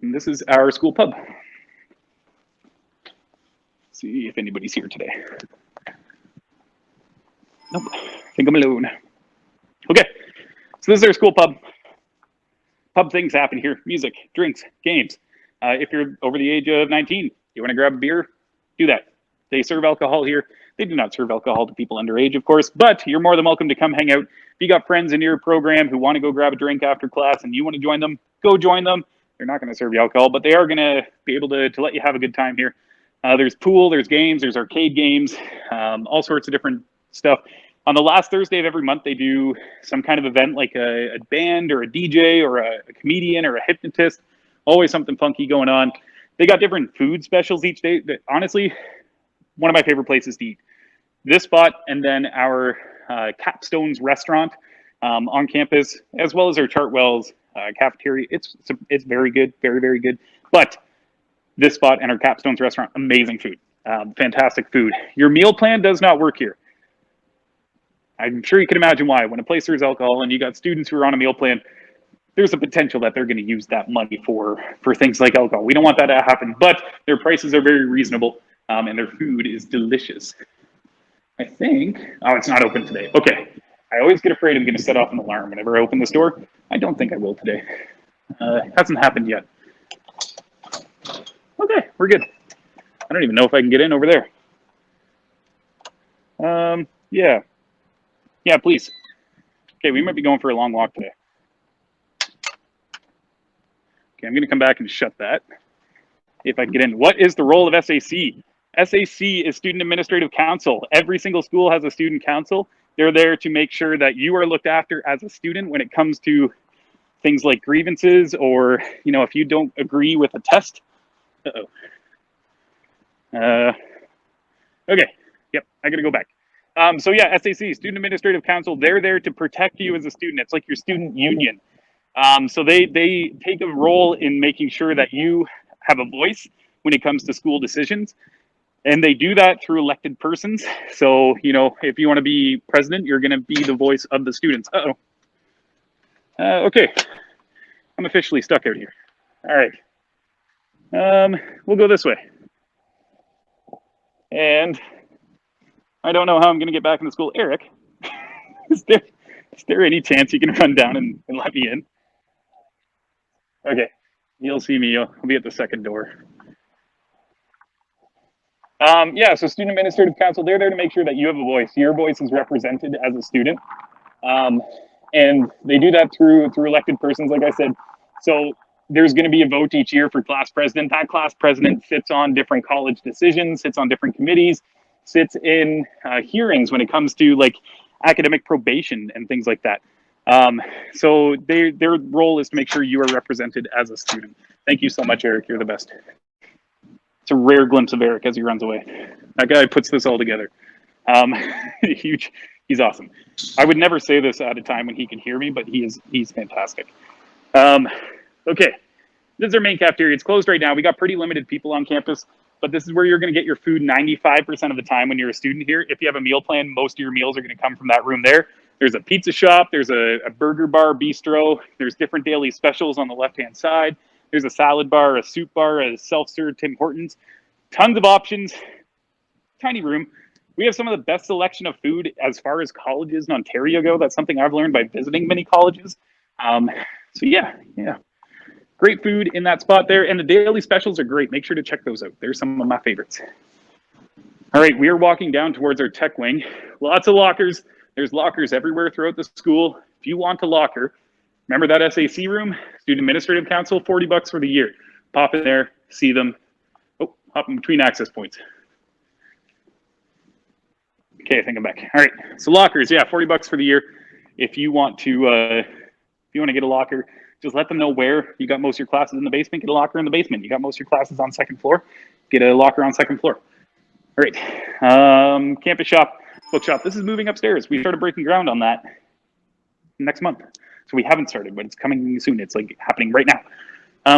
Speaker 3: And this is our school pub. See if anybody's here today. Nope, I think I'm alone. Okay, so this is our school pub. Pub things happen here: music, drinks, games. If you're over the age of 19, you want to grab a beer, do that. They serve alcohol here. They do not serve alcohol to people underage, of course, but you're more than welcome to come hang out. If you got friends in your program who want to go grab a drink after class and you want to join them, go join them. They're not going to serve you alcohol, but they are going to be able to let you have a good time here. There's pool, there's games, there's arcade games, all sorts of different stuff. On the last Thursday of every month, they do some kind of event like a band or a DJ or a comedian or a hypnotist. Always something funky going on. They got different food specials each day. Honestly, one of my favorite places to eat. This spot and then our Capstone's restaurant on campus, as well as our Chartwell's cafeteria. It's very good, very, very good. But this spot and our Capstone's restaurant, amazing food, fantastic food. Your meal plan does not work here. I'm sure you can imagine why. When a place serves alcohol and you got students who are on a meal plan, there's a potential that they're going to use that money for things like alcohol. We don't want that to happen, but their prices are very reasonable and their food is delicious. I think, oh, it's not open today. Okay. I always get afraid I'm going to set off an alarm whenever I open this door. I don't think I will today. Hasn't happened yet. Okay, we're good. I don't even know if I can get in over there. Yeah. Yeah, please. Okay, we might be going for a long walk today. Okay, I'm going to come back and shut that. If I can get in. What is the role of SAC? SAC is Student Administrative Council. Every single school has a student council. They're there to make sure that you are looked after as a student when it comes to things like grievances or, you know, if you don't agree with a test. Okay. Yep. I got to go back. So yeah, SAC, Student Administrative Council, they're there to protect you as a student. It's like your student union. So they take a role in making sure that you have a voice when it comes to school decisions. And they do that through elected persons. So, you know, if you want to be president, you're going to be the voice of the students. Uh-oh. Okay. I'm officially stuck out here. All right. We'll go this way. And I don't know how I'm going to get back into school. Eric, is there any chance you can run down and let me in? Okay. You'll see me. I'll be at the second door. Yeah, so Student Administrative Council, they're there to make sure that you have a voice. Your voice is represented as a student. Um, and they do that through elected persons, like I said. So there's going to be a vote each year for class president. That class president sits on different college decisions, sits on different committees, sits in hearings when it comes to like academic probation and things like that. So their role is to make sure you are represented as a student. Thank you so much, Eric. You're the best. It's a rare glimpse of Eric as he runs away. That guy puts this all together. Huge. He's awesome. I would never say this at a time when he can hear me, but he's fantastic. Okay, this is our main cafeteria. It's closed right now. We got pretty limited people on campus, but this is where you're going to get your food 95% of the time when you're a student here. If you have a meal plan, most of your meals are going to come from that room there. There's a pizza shop. There's a burger bar, bistro. There's different daily specials on the left-hand side. There's a salad bar, a soup bar, a self-serve Tim Hortons. Tons of options. Tiny room. We have some of the best selection of food as far as colleges in Ontario go. That's something I've learned by visiting many colleges. So yeah. Great food in that spot there. And the daily specials are great. Make sure to check those out. They're some of my favorites. All right, we are walking down towards our tech wing. Lots of lockers. There's lockers everywhere throughout the school. If you want a locker, remember that SAC room? Student Administrative Council, $40 for the year. Pop in there, see them. Oh, hop in between access points. Okay, I think I'm back. All right, so lockers, yeah, $40 for the year. If you want to get a locker, just let them know where. You got most of your classes in the basement, get a locker in the basement. You got most of your classes on second floor, get a locker on second floor. All right, campus shop, bookshop. This is moving upstairs. We started breaking ground on that next month. So we haven't started, but it's coming soon. It's like happening right now.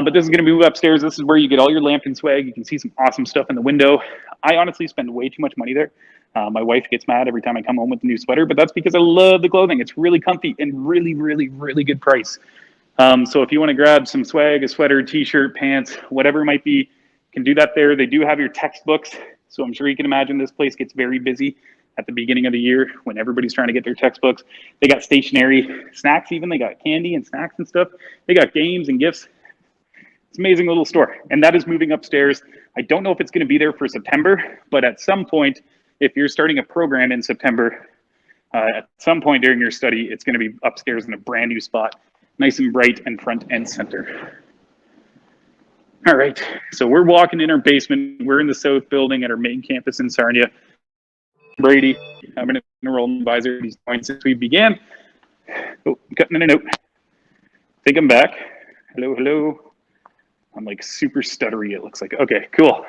Speaker 3: But this is going to move upstairs. This is where you get all your Lambton swag. You can see some awesome stuff in the window. I honestly spend way too much money there. My wife gets mad every time I come home with a new sweater, but that's because I love the clothing. It's really comfy and really, really, really good price. So if you want to grab some swag, a sweater, t-shirt, pants, whatever it might be, you can do that there. They do have your textbooks. So I'm sure you can imagine this place gets very busy at the beginning of the year when everybody's trying to get their textbooks. They got stationery, snacks even. They got candy and snacks and stuff. They got games and gifts. It's an amazing little store. And that is moving upstairs. I don't know if it's going to be there for September, but at some point, if you're starting a program in September, at some point during your study, it's going to be upstairs in a brand new spot, nice and bright and front and center. All right, so we're walking in our basement. We're in the south building at our main campus in Sarnia. Brady, I'm an enrollment advisor. He's joined since we began. Oh, I'm cutting in and out. I think I'm back. Hello. I'm like super stuttery, it looks like. Okay, cool.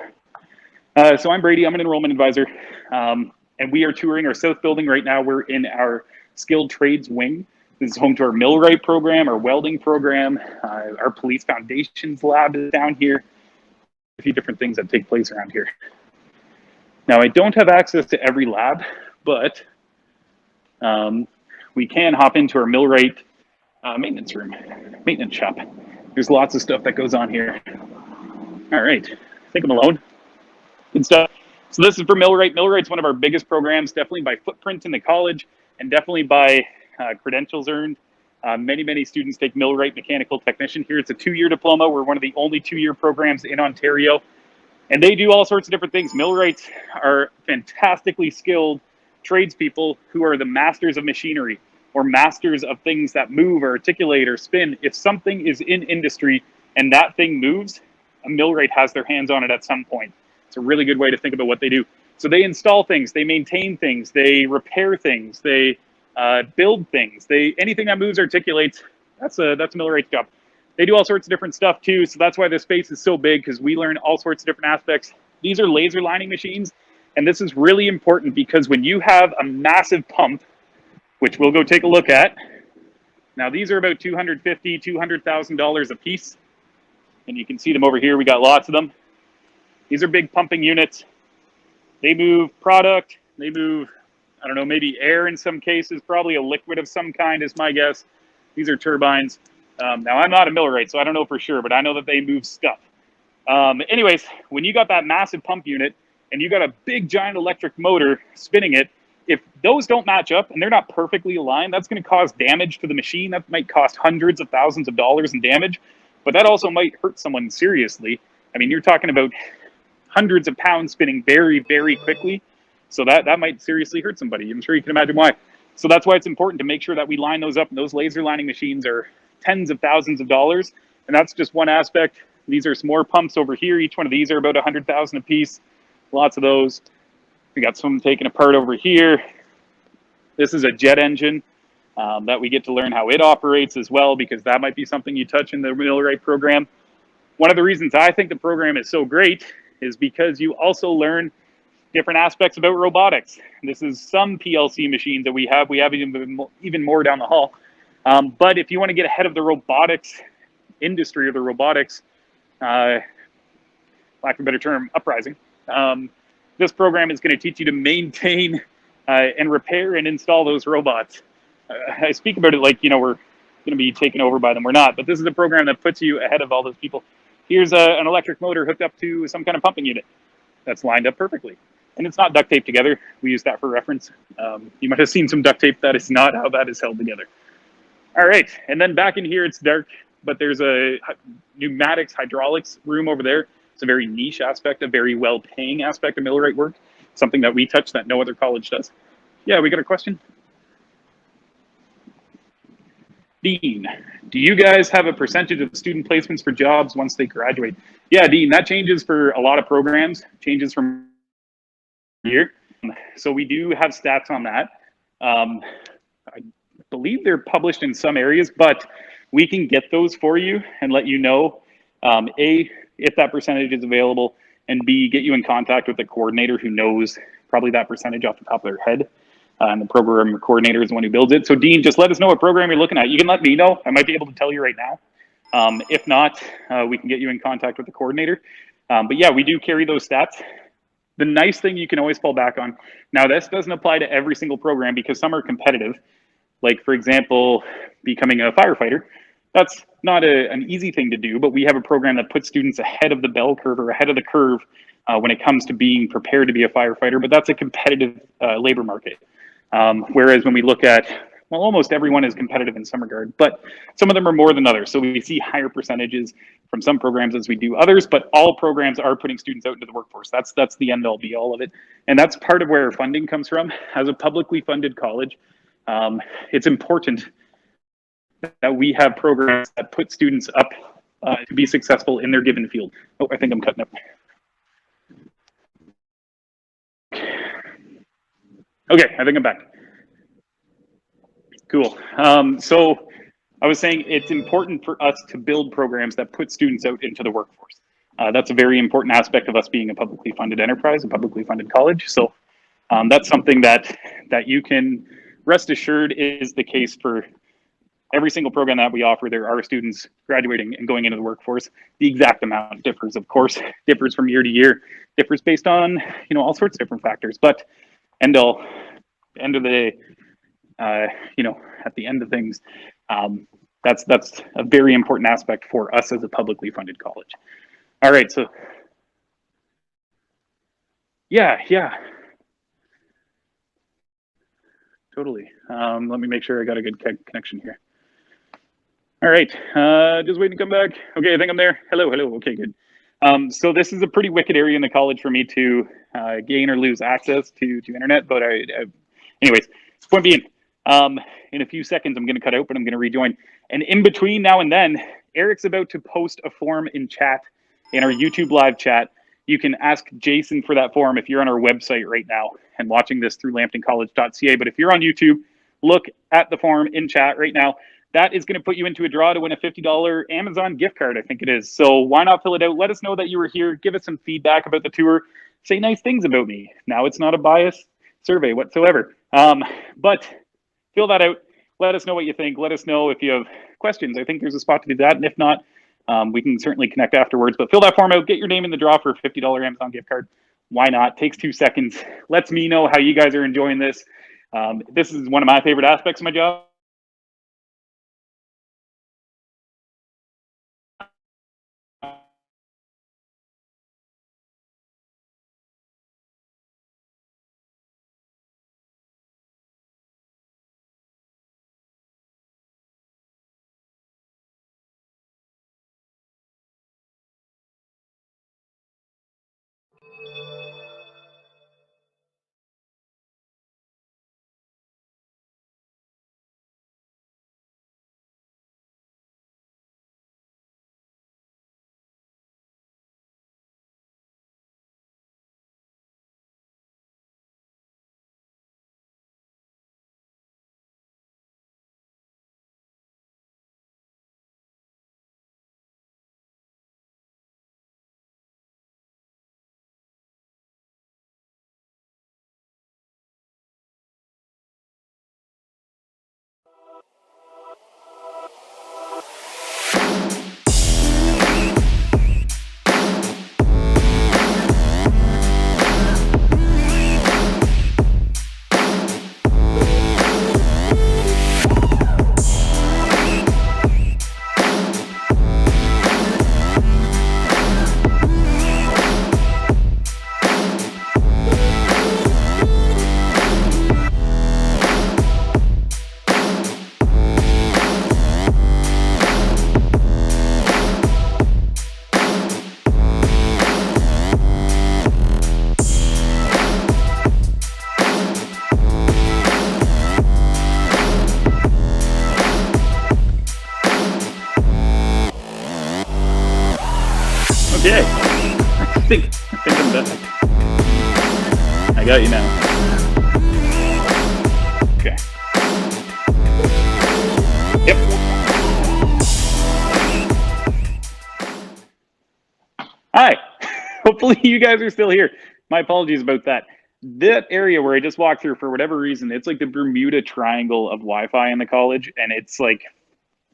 Speaker 3: So I'm Brady. I'm an enrollment advisor. And we are touring our south building right now. We're in our skilled trades wing. This is home to our millwright program, our welding program, our police foundations lab is down here. A few different things that take place around here. Now, I don't have access to every lab, but we can hop into our millwright maintenance room, maintenance shop. There's lots of stuff that goes on here. All right, I think I'm alone. Good stuff. So this is for millwright. Millwright's one of our biggest programs, definitely by footprint in the college and definitely by credentials earned. Many students take millwright mechanical technician here. It's a 2-year diploma. We're one of the only 2-year programs in Ontario. And they do all sorts of different things. Millwrights are fantastically skilled tradespeople who are the masters of machinery or masters of things that move or articulate or spin. If something is in industry and that thing moves, a millwright has their hands on it at some point. It's a really good way to think about what they do. So they install things, they maintain things, they repair things, they build things. Anything that moves, articulates, that's a millwright's job. They do all sorts of different stuff too, so that's why this space is so big, because we learn all sorts of different aspects. These are laser lining machines. And this is really important because when you have a massive pump, which we'll go take a look at, now these are about $250,000, $200,000 a piece. And you can see them over here. We got lots of them. These are big pumping units. They move product. They move, I don't know, maybe air in some cases, probably a liquid of some kind is my guess. These are turbines. Now, I'm not a millwright, so I don't know for sure, but I know that they move stuff. Anyways, when you got that massive pump unit and you got a big giant electric motor spinning it, if those don't match up and they're not perfectly aligned, that's going to cause damage to the machine. That might cost hundreds of thousands of dollars in damage, but that also might hurt someone seriously. I mean, you're talking about hundreds of pounds spinning very, very quickly. So that might seriously hurt somebody. I'm sure you can imagine why. So that's why it's important to make sure that we line those up. And those laser lining machines are tens of thousands of dollars. And that's just one aspect. These are some more pumps over here. Each one of these are about 100,000 a piece. Lots of those. We got some taken apart over here. This is a jet engine that we get to learn how it operates as well, because that might be something you touch in the millwright program. One of the reasons I think the program is so great is because you also learn different aspects about robotics. This is some PLC machines that we have. We have even more down the hall. But if you want to get ahead of the robotics industry or the robotics, lack of a better term, uprising, this program is going to teach you to maintain and repair and install those robots. I speak about it like, you know, we're going to be taken over by them. We're not, but this is a program that puts you ahead of all those people. Here's an electric motor hooked up to some kind of pumping unit that's lined up perfectly. And it's not duct taped together. We use that for reference. You might have seen some duct tape. That is not how that is held together. All right, and then back in here, it's dark, but there's a pneumatics, hydraulics room over there. It's a very niche aspect, a very well-paying aspect of millwright work, something that we touch that no other college does. Yeah, we got a question? Dean, do you guys have a percentage of student placements for jobs once they graduate? Yeah, Dean, that changes for a lot of programs, changes from year. So we do have stats on that. I believe they're published in some areas, but we can get those for you and let you know, A, if that percentage is available, and B, get you in contact with the coordinator who knows probably that percentage off the top of their head. And the program coordinator is the one who builds it. So Dean, just let us know what program you're looking at. You can let me know. I might be able to tell you right now. If not, we can get you in contact with the coordinator. But yeah, we do carry those stats. The nice thing you can always fall back on. Now, this doesn't apply to every single program because some are competitive. Like, for example, becoming a firefighter. That's not an easy thing to do, but we have a program that puts students ahead of the bell curve or ahead of the curve when it comes to being prepared to be a firefighter. But that's a competitive labor market. Whereas when we look at, well, almost everyone is competitive in some regard, but some of them are more than others. So we see higher percentages from some programs as we do others, but all programs are putting students out into the workforce. That's the end all be all of it. And that's part of where our funding comes from. As a publicly funded college, it's important that we have programs that put students up to be successful in their given field. Oh, I think I'm cutting up. Okay, I think I'm back. Cool. So I was saying it's important for us to build programs that put students out into the workforce. That's a very important aspect of us being a publicly funded enterprise, a publicly funded college. So that's something that you can rest assured is the case for every single program that we offer. There are students graduating and going into the workforce. The exact amount differs, of course, differs from year to year, differs based on, you know, all sorts of different factors. But end of the day, you know, at the end of things, that's a very important aspect for us as a publicly funded college. All right, so yeah, totally. Let me make sure I got a good connection here. All right, just waiting to come back. Okay, I think I'm there. Hello. Okay, good. So this is a pretty wicked area in the college for me to gain or lose access to internet. But anyways, point being, in a few seconds I'm going to cut out, but I'm going to rejoin. And in between now and then, Eric's about to post a form in chat, in our YouTube live chat. You can ask Jason for that form if you're on our website right now and watching this through lambtoncollege.ca. But if you're on YouTube, look at the form in chat right now. That is going to put you into a draw to win a $50 Amazon gift card, I think it is. So why not fill it out? Let us know that you were here. Give us some feedback about the tour. say nice things about me. Now it's not a biased survey whatsoever. But fill that out. Let us know what you think. Let us know if you have questions. I think there's a spot to do that. And if not, we can certainly connect afterwards. But fill that form out. Get your name in the draw for a $50 Amazon gift card. Why not? Takes 2 seconds. Lets me know how you guys are enjoying this. This is one of my favorite aspects of my job. Okay, I think I'm done. I got you now. Okay. Yep. Hi. Hopefully you guys are still here. My apologies about that. That area where I just walked through, for whatever reason, it's like the Bermuda Triangle of Wi-Fi in the college, and it's like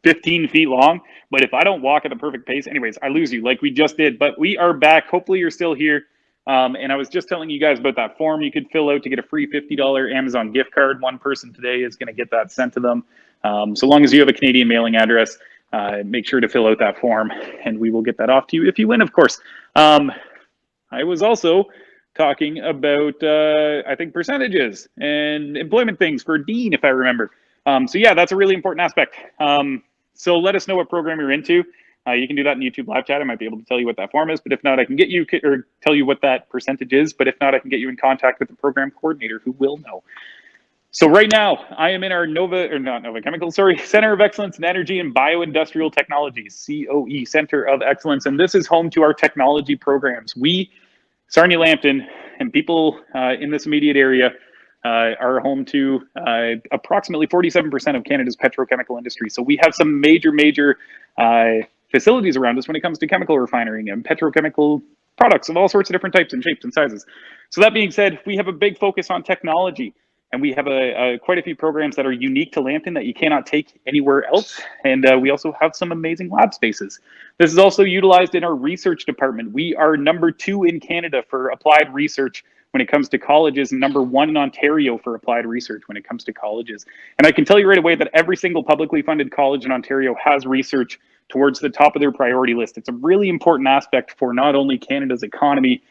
Speaker 3: 15 feet long. But if I don't walk at the perfect pace, anyways, I lose you like we just did. But we are back. Hopefully you're still here. And I was just telling you guys about that form you could fill out to get a free $50 Amazon gift card. One person today is going to get that sent to them. So long as you have a Canadian mailing address, make sure to fill out that form, and we will get that off to you if you win, of course. I was also talking about, I think, percentages and employment things for Dean, if I remember. So yeah, that's a really important aspect. So let us know what program you're into. You can do that in YouTube live chat. I might be able to tell you what that form is, but if not, I can get you, or tell you what that percentage is. But if not, I can get you in contact with the program coordinator who will know. So right now, I am in our Center of Excellence in Energy and Bioindustrial Technologies, COE, Center of Excellence. And this is home to our technology programs. We, Sarnia Lambton, and people in this immediate area are home to approximately 47% of Canada's petrochemical industry. So we have some major facilities around us when it comes to chemical refining and petrochemical products of all sorts of different types and shapes and sizes. So that being said, we have a big focus on technology, and we have quite a few programs that are unique to Lambton that you cannot take anywhere else. And we also have some amazing lab spaces. This is also utilized in our research department. We are #2 in Canada for applied research when it comes to colleges, and #1 in Ontario for applied research when it comes to colleges. And I can tell you right away that every single publicly funded college in Ontario has research towards the top of their priority list. It's a really important aspect for not only Canada's economy,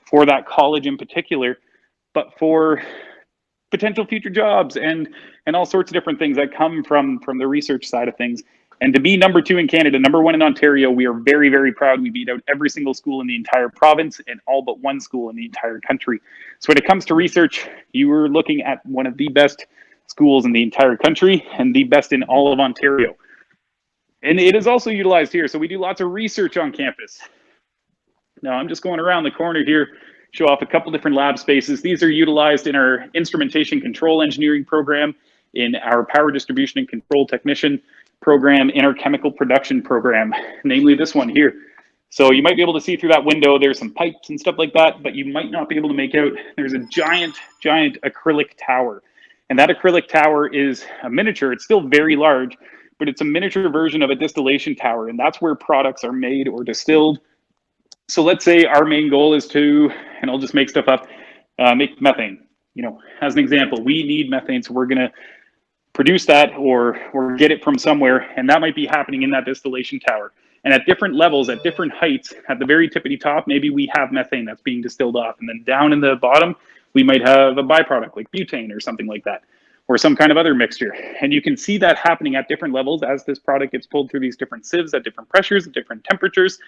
Speaker 3: for that college in particular, but for potential future jobs and all sorts of different things that come from the research side of things. And to be #2 in Canada, #1 in Ontario, we are very proud. We beat out every single school in the entire province and all but one school in the entire country. So when it comes to research, you are looking at one of the best schools in the entire country and the best in all of Ontario. And it is also utilized here. So we do lots of research on campus. Now I'm just going around the corner here, show off a couple different lab spaces. These are utilized in our instrumentation control engineering program, in our power distribution and control technician program, in our chemical production program, namely this one here. So you might be able to see through that window, there's some pipes and stuff like that, but you might not be able to make out, there's a giant, giant acrylic tower. And that acrylic tower is a miniature, it's still very large, but it's a miniature version of a distillation tower. And that's where products are made or distilled. So let's say our main goal is to, and I'll just make stuff up, make methane. You know, as an example, we need methane, so we're gonna produce that or get it from somewhere, and that might be happening in that distillation tower. And at different levels, at different heights, at the very tippity top, maybe we have methane that's being distilled off, and then down in the bottom, we might have a byproduct like butane or something like that, or some kind of other mixture. And you can see that happening at different levels as this product gets pulled through these different sieves at different pressures, at different temperatures.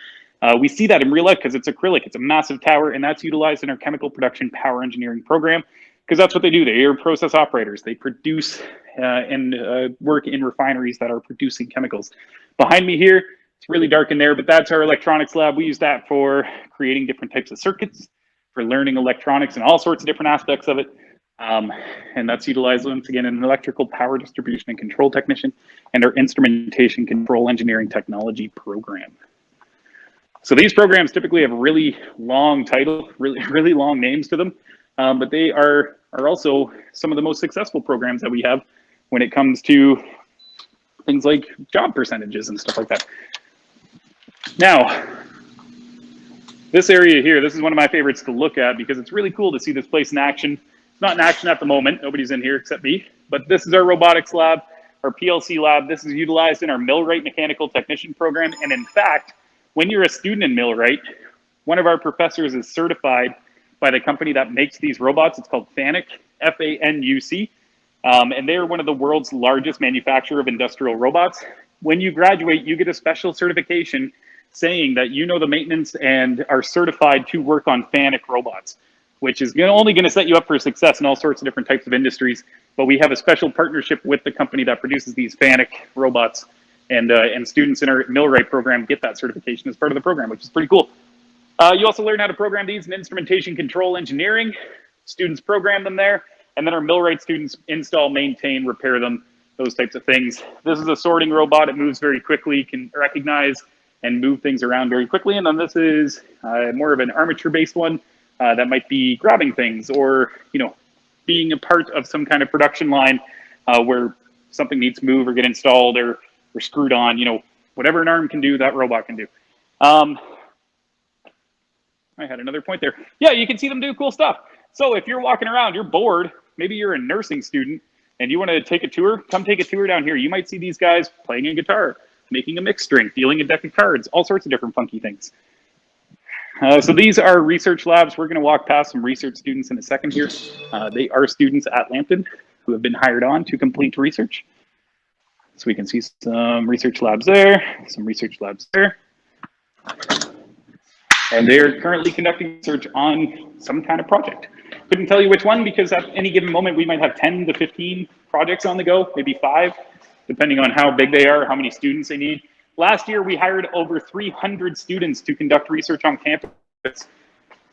Speaker 3: We see that in real life because it's acrylic, it's a massive tower, and that's utilized in our chemical production power engineering program, because that's what they do. They are process operators. They produce and work in refineries that are producing chemicals. Behind me here, it's really dark in there, but that's our electronics lab. We use that for creating different types of circuits, for learning electronics and all sorts of different aspects of it. And that's utilized once again in an electrical power distribution and control technician and our instrumentation control engineering technology program. So these programs typically have really long titles, really long names to them, but they are also some of the most successful programs that we have when it comes to things like job percentages and stuff like that. Now, this area here, this is one of my favorites to look at because it's really cool to see this place in action. It's not in action at the moment. Nobody's in here except me, but this is our robotics lab, our PLC lab. This is utilized in our millwright mechanical technician program. And in fact, when you're a student in millwright, one of our professors is certified by the company that makes these robots. It's called FANUC, F-A-N-U-C. And they're one of the world's largest manufacturer of industrial robots. When you graduate, you get a special certification saying that you know the maintenance and are certified to work on FANUC robots, which is only going to set you up for success in all sorts of different types of industries. But we have a special partnership with the company that produces these FANUC robots, and students in our millwright program get that certification as part of the program, which is pretty cool. You also learn how to program these in instrumentation control engineering. Students program them there, and then our millwright students install, maintain, repair them, those types of things. This is a sorting robot. It moves very quickly, can recognize and move things around very quickly. And then this is more of an armature-based one that might be grabbing things or, you know, being a part of some kind of production line where something needs to move or get installed or screwed on. You know, whatever an arm can do, that robot can do. I had another point there. Yeah, you can see them do cool stuff. So if you're walking around, you're bored, maybe you're a nursing student and you want to take a tour, come take a tour down here. You might see these guys playing a guitar, making a mixed string, dealing a deck of cards, all sorts of different funky things. So these are research labs. We're going to walk past some research students in a second here. They are students at Lambton who have been hired on to complete research. So we can see some research labs there, some research labs there. And they're currently conducting research on some kind of project. Couldn't tell you which one because at any given moment we might have 10 to 15 projects on the go, maybe 5, depending on how big they are, how many students they need. Last year we hired over 300 students to conduct research on campus.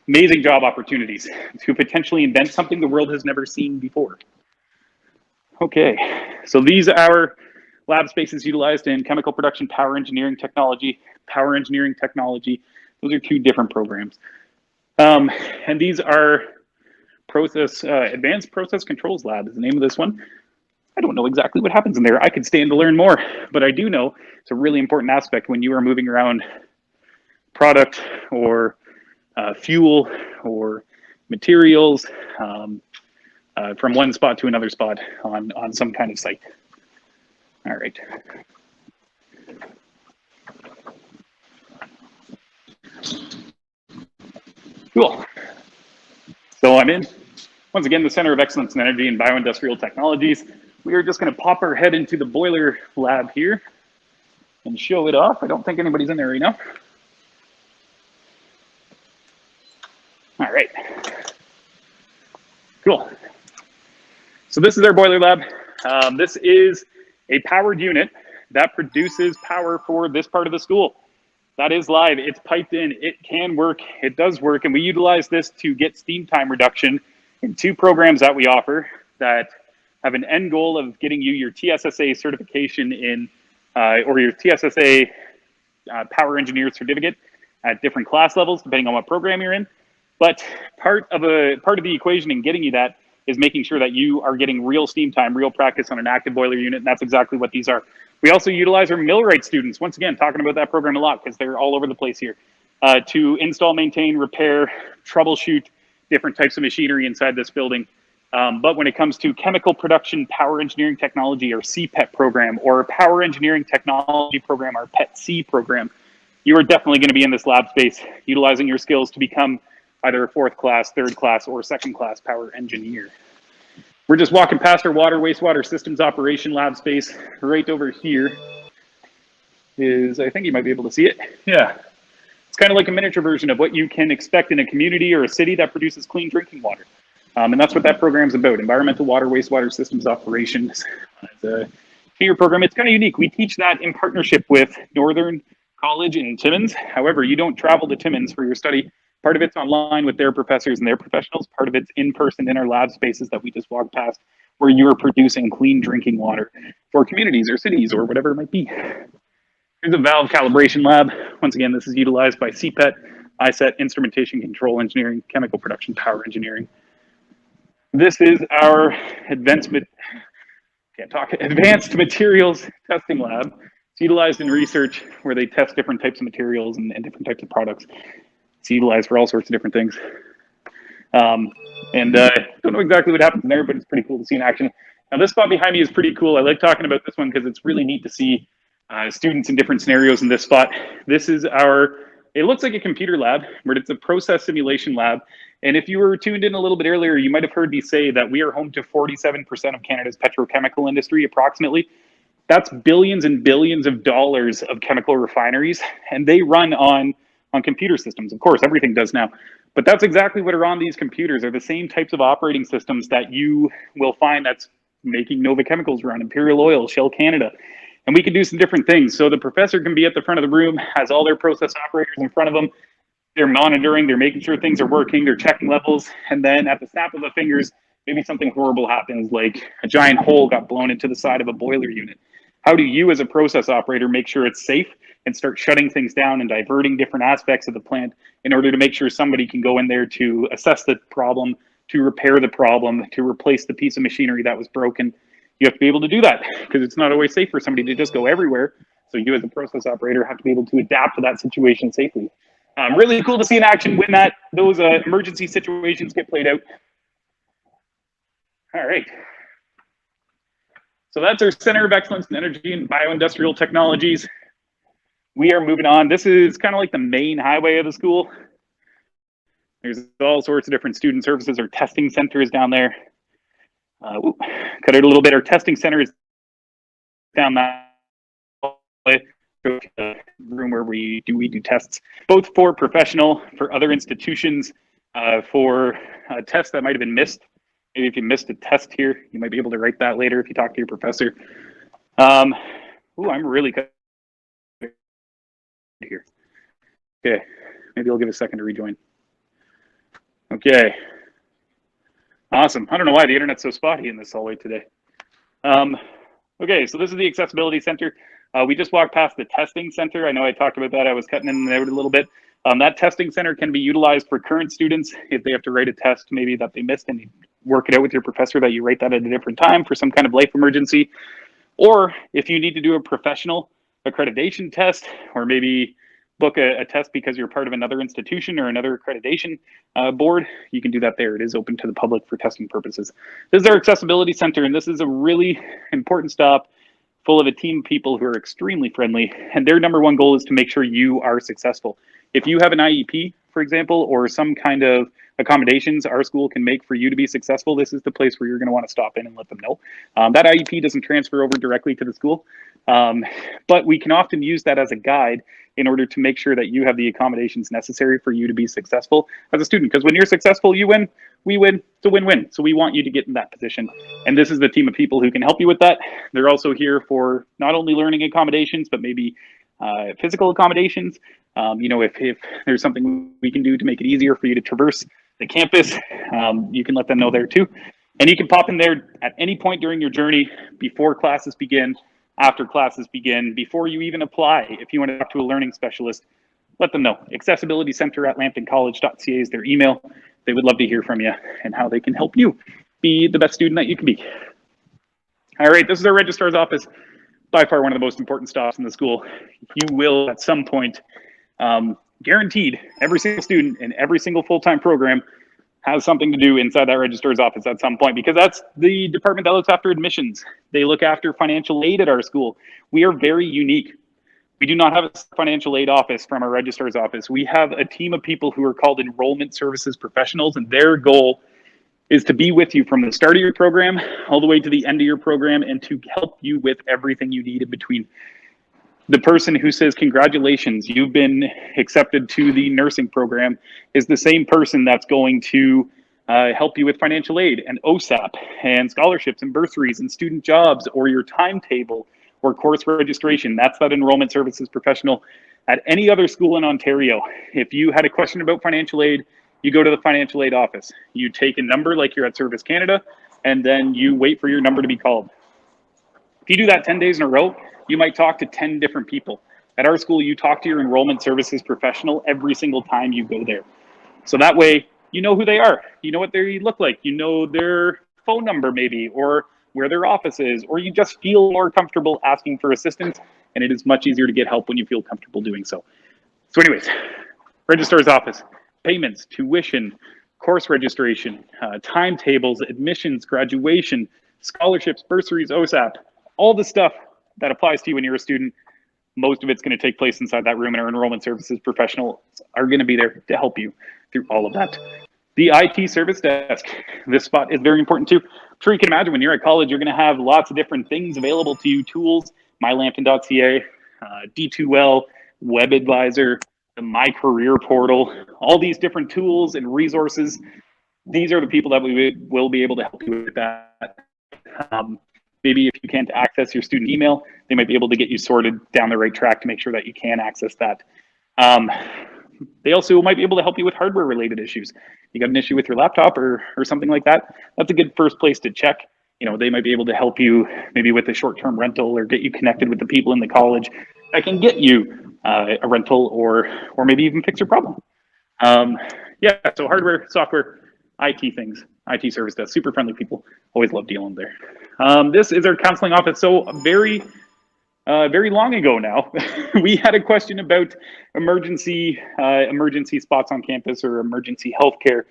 Speaker 3: Amazing job opportunities to potentially invent something the world has never seen before. Okay, so these are lab spaces utilized in chemical production, power engineering technology. Those are 2 different programs. And these are advanced process controls lab is the name of this one. I don't know exactly what happens in there. I could stand to learn more, but I do know it's a really important aspect when you are moving around product or fuel or materials from one spot to another spot on some kind of site. All right. Cool. So I'm in, once again, the Center of Excellence in Energy and Bioindustrial Technologies. We are just going to pop our head into the boiler lab here and show it off. I don't think anybody's in there right now. All right. Cool. So this is our boiler lab. This is a powered unit that produces power for this part of the school. That is live, it's piped in, it can work, it does work, and we utilize this to get steam time reduction in 2 programs that we offer that have an end goal of getting you your TSSA certification in, or your TSSA power engineer certificate at different class levels, depending on what program you're in. But part of the equation in getting you that is making sure that you are getting real steam time, real practice on an active boiler unit, and that's exactly what these are. We also utilize our millwright students, once again, talking about that program a lot because they're all over the place here, to install, maintain, repair, troubleshoot different types of machinery inside this building. But when it comes to chemical production, power engineering technology, or CPET program, or power engineering technology program, our PET-C program, you are definitely going to be in this lab space, utilizing your skills to become either a 4th class, 3rd class, or 2nd class power engineer. We're just walking past our water, wastewater systems operation lab space. Right over here is, I think you might be able to see it. Yeah. It's kind of like a miniature version of what you can expect in a community or a city that produces clean drinking water. And that's what that program's about, environmental water, wastewater systems operations. It's a 2-year program. It's kind of unique. We teach that in partnership with Northern College in Timmins. However, you don't travel to Timmins for your study. Part of it's online with their professors and their professionals. Part of it's in person in our lab spaces that we just walked past, where you're producing clean drinking water for communities or cities or whatever it might be. Here's a valve calibration lab. Once again, this is utilized by CPET, ISET, instrumentation control engineering, chemical production, power engineering. This is our advanced materials testing lab. It's utilized in research where they test different types of materials and different types of products. It's utilized for all sorts of different things. Don't know exactly what happened there, but it's pretty cool to see in action. Now this spot behind me is pretty cool. I like talking about this one because it's really neat to see students in different scenarios in this spot. This is it looks like a computer lab, but it's a process simulation lab. And if you were tuned in a little bit earlier, you might have heard me say that we are home to 47% of Canada's petrochemical industry, approximately. That's billions and billions of dollars of chemical refineries, and they run on computer systems. Of course, everything does now. But that's exactly what are on these computers, are the same types of operating systems that you will find that's making Nova Chemicals run, Imperial Oil, Shell Canada. And we can do some different things. So the professor can be at the front of the room, has all their process operators in front of them. They're monitoring, they're making sure things are working, they're checking levels. And then at the snap of the fingers, maybe something horrible happens, like a giant hole got blown into the side of a boiler unit. How do you as a process operator make sure it's safe and start shutting things down and diverting different aspects of the plant in order to make sure somebody can go in there to assess the problem, to repair the problem, to replace the piece of machinery that was broken? You have to be able to do that because it's not always safe for somebody to just go everywhere. So you as a process operator have to be able to adapt to that situation safely. Really cool to see in action when those emergency situations get played out. All right. So that's our Center of Excellence in Energy and Bioindustrial Technologies. We are moving on. This is kind of like the main highway of the school. There's all sorts of different student services or testing centers down there. Cut it a little bit. Our testing center is down that way. Room where we do tests, both for professional, for other institutions, for tests that might have been missed. Maybe if you missed a test here, you might be able to write that later if you talk to your professor. I'm really cut here. Okay, maybe I'll give a second to rejoin. Okay. Awesome. I don't know why the internet's so spotty in this hallway today. Okay, so this is the Accessibility Center. We just walked past the testing center. I know I talked about that. I was cutting in and out a little bit. That testing center can be utilized for current students if they have to write a test maybe that they missed, and you work it out with your professor that you write that at a different time for some kind of life emergency. Or if you need to do a professional accreditation test, or maybe book a test because you're part of another institution or another accreditation board, you can do that there. It is open to the public for testing purposes. This is our Accessibility Center, and this is a really important stop full of a team of people who are extremely friendly, and their number one goal is to make sure you are successful. If you have an IEP, for example, or some kind of accommodations our school can make for you to be successful, this is the place where you're going to want to stop in and let them know. That IEP doesn't transfer over directly to the school, but we can often use that as a guide in order to make sure that you have the accommodations necessary for you to be successful as a student. Because when you're successful, you win, we win, it's a win-win. So we want you to get in that position. And this is the team of people who can help you with that. They're also here for not only learning accommodations, but maybe physical accommodations. If there's something we can do to make it easier for you to traverse the campus, you can let them know there too. And you can pop in there at any point during your journey, before classes begin, after classes begin, before you even apply. If you want to talk to a learning specialist, let them know. accessibilitycenter@lambtoncollege.ca is their email. They would love to hear from you and how they can help you be the best student that you can be. All right, this is our registrar's office. By far one of the most important stops in the school. You will at some point, guaranteed, every single student in every single full-time program has something to do inside that registrar's office at some point, because that's the department that looks after admissions. They look after financial aid at our school. We are very unique. We do not have a financial aid office from our registrar's office. We have a team of people who are called enrollment services professionals, and their goal is to be with you from the start of your program all the way to the end of your program, and to help you with everything you need in between. The person who says, congratulations, you've been accepted to the nursing program, is the same person that's going to help you with financial aid and OSAP and scholarships and bursaries and student jobs, or your timetable or course registration. That's that enrollment services professional at any other school in Ontario. If you had a question about financial aid, you go to the financial aid office. You take a number like you're at Service Canada, and then you wait for your number to be called. If you do that 10 days in a row, you might talk to 10 different people. At our school, you talk to your enrollment services professional every single time you go there. So that way, you know who they are. You know what they look like. You know their phone number maybe, or where their office is, or you just feel more comfortable asking for assistance, and it is much easier to get help when you feel comfortable doing so. So anyways, registrar's office, payments, tuition, course registration, timetables, admissions, graduation, scholarships, bursaries, OSAP, all the stuff that applies to you when you're a student. Most of it's going to take place inside that room, and our enrollment services professionals are going to be there to help you through all of that. The IT service desk, this spot is very important too. I'm sure you can imagine when you're at college, you're going to have lots of different things available to you, tools, mylambton.ca, D2L, Web Advisor, the My Career Portal, all these different tools and resources. These are the people that we will be able to help you with that. Maybe if you can't access your student email, they might be able to get you sorted down the right track to make sure that you can access that. They also might be able to help you with hardware related issues. You got an issue with your laptop or something like that, that's a good first place to check. You know, they might be able to help you maybe with a short-term rental, or get you connected with the people in the college that can get you a rental, or maybe even fix your problem. Yeah, so hardware, software, IT things, IT service desk, super friendly people. Always love dealing there. This is our counseling office. So very long ago now, we had a question about emergency spots on campus, or emergency healthcare.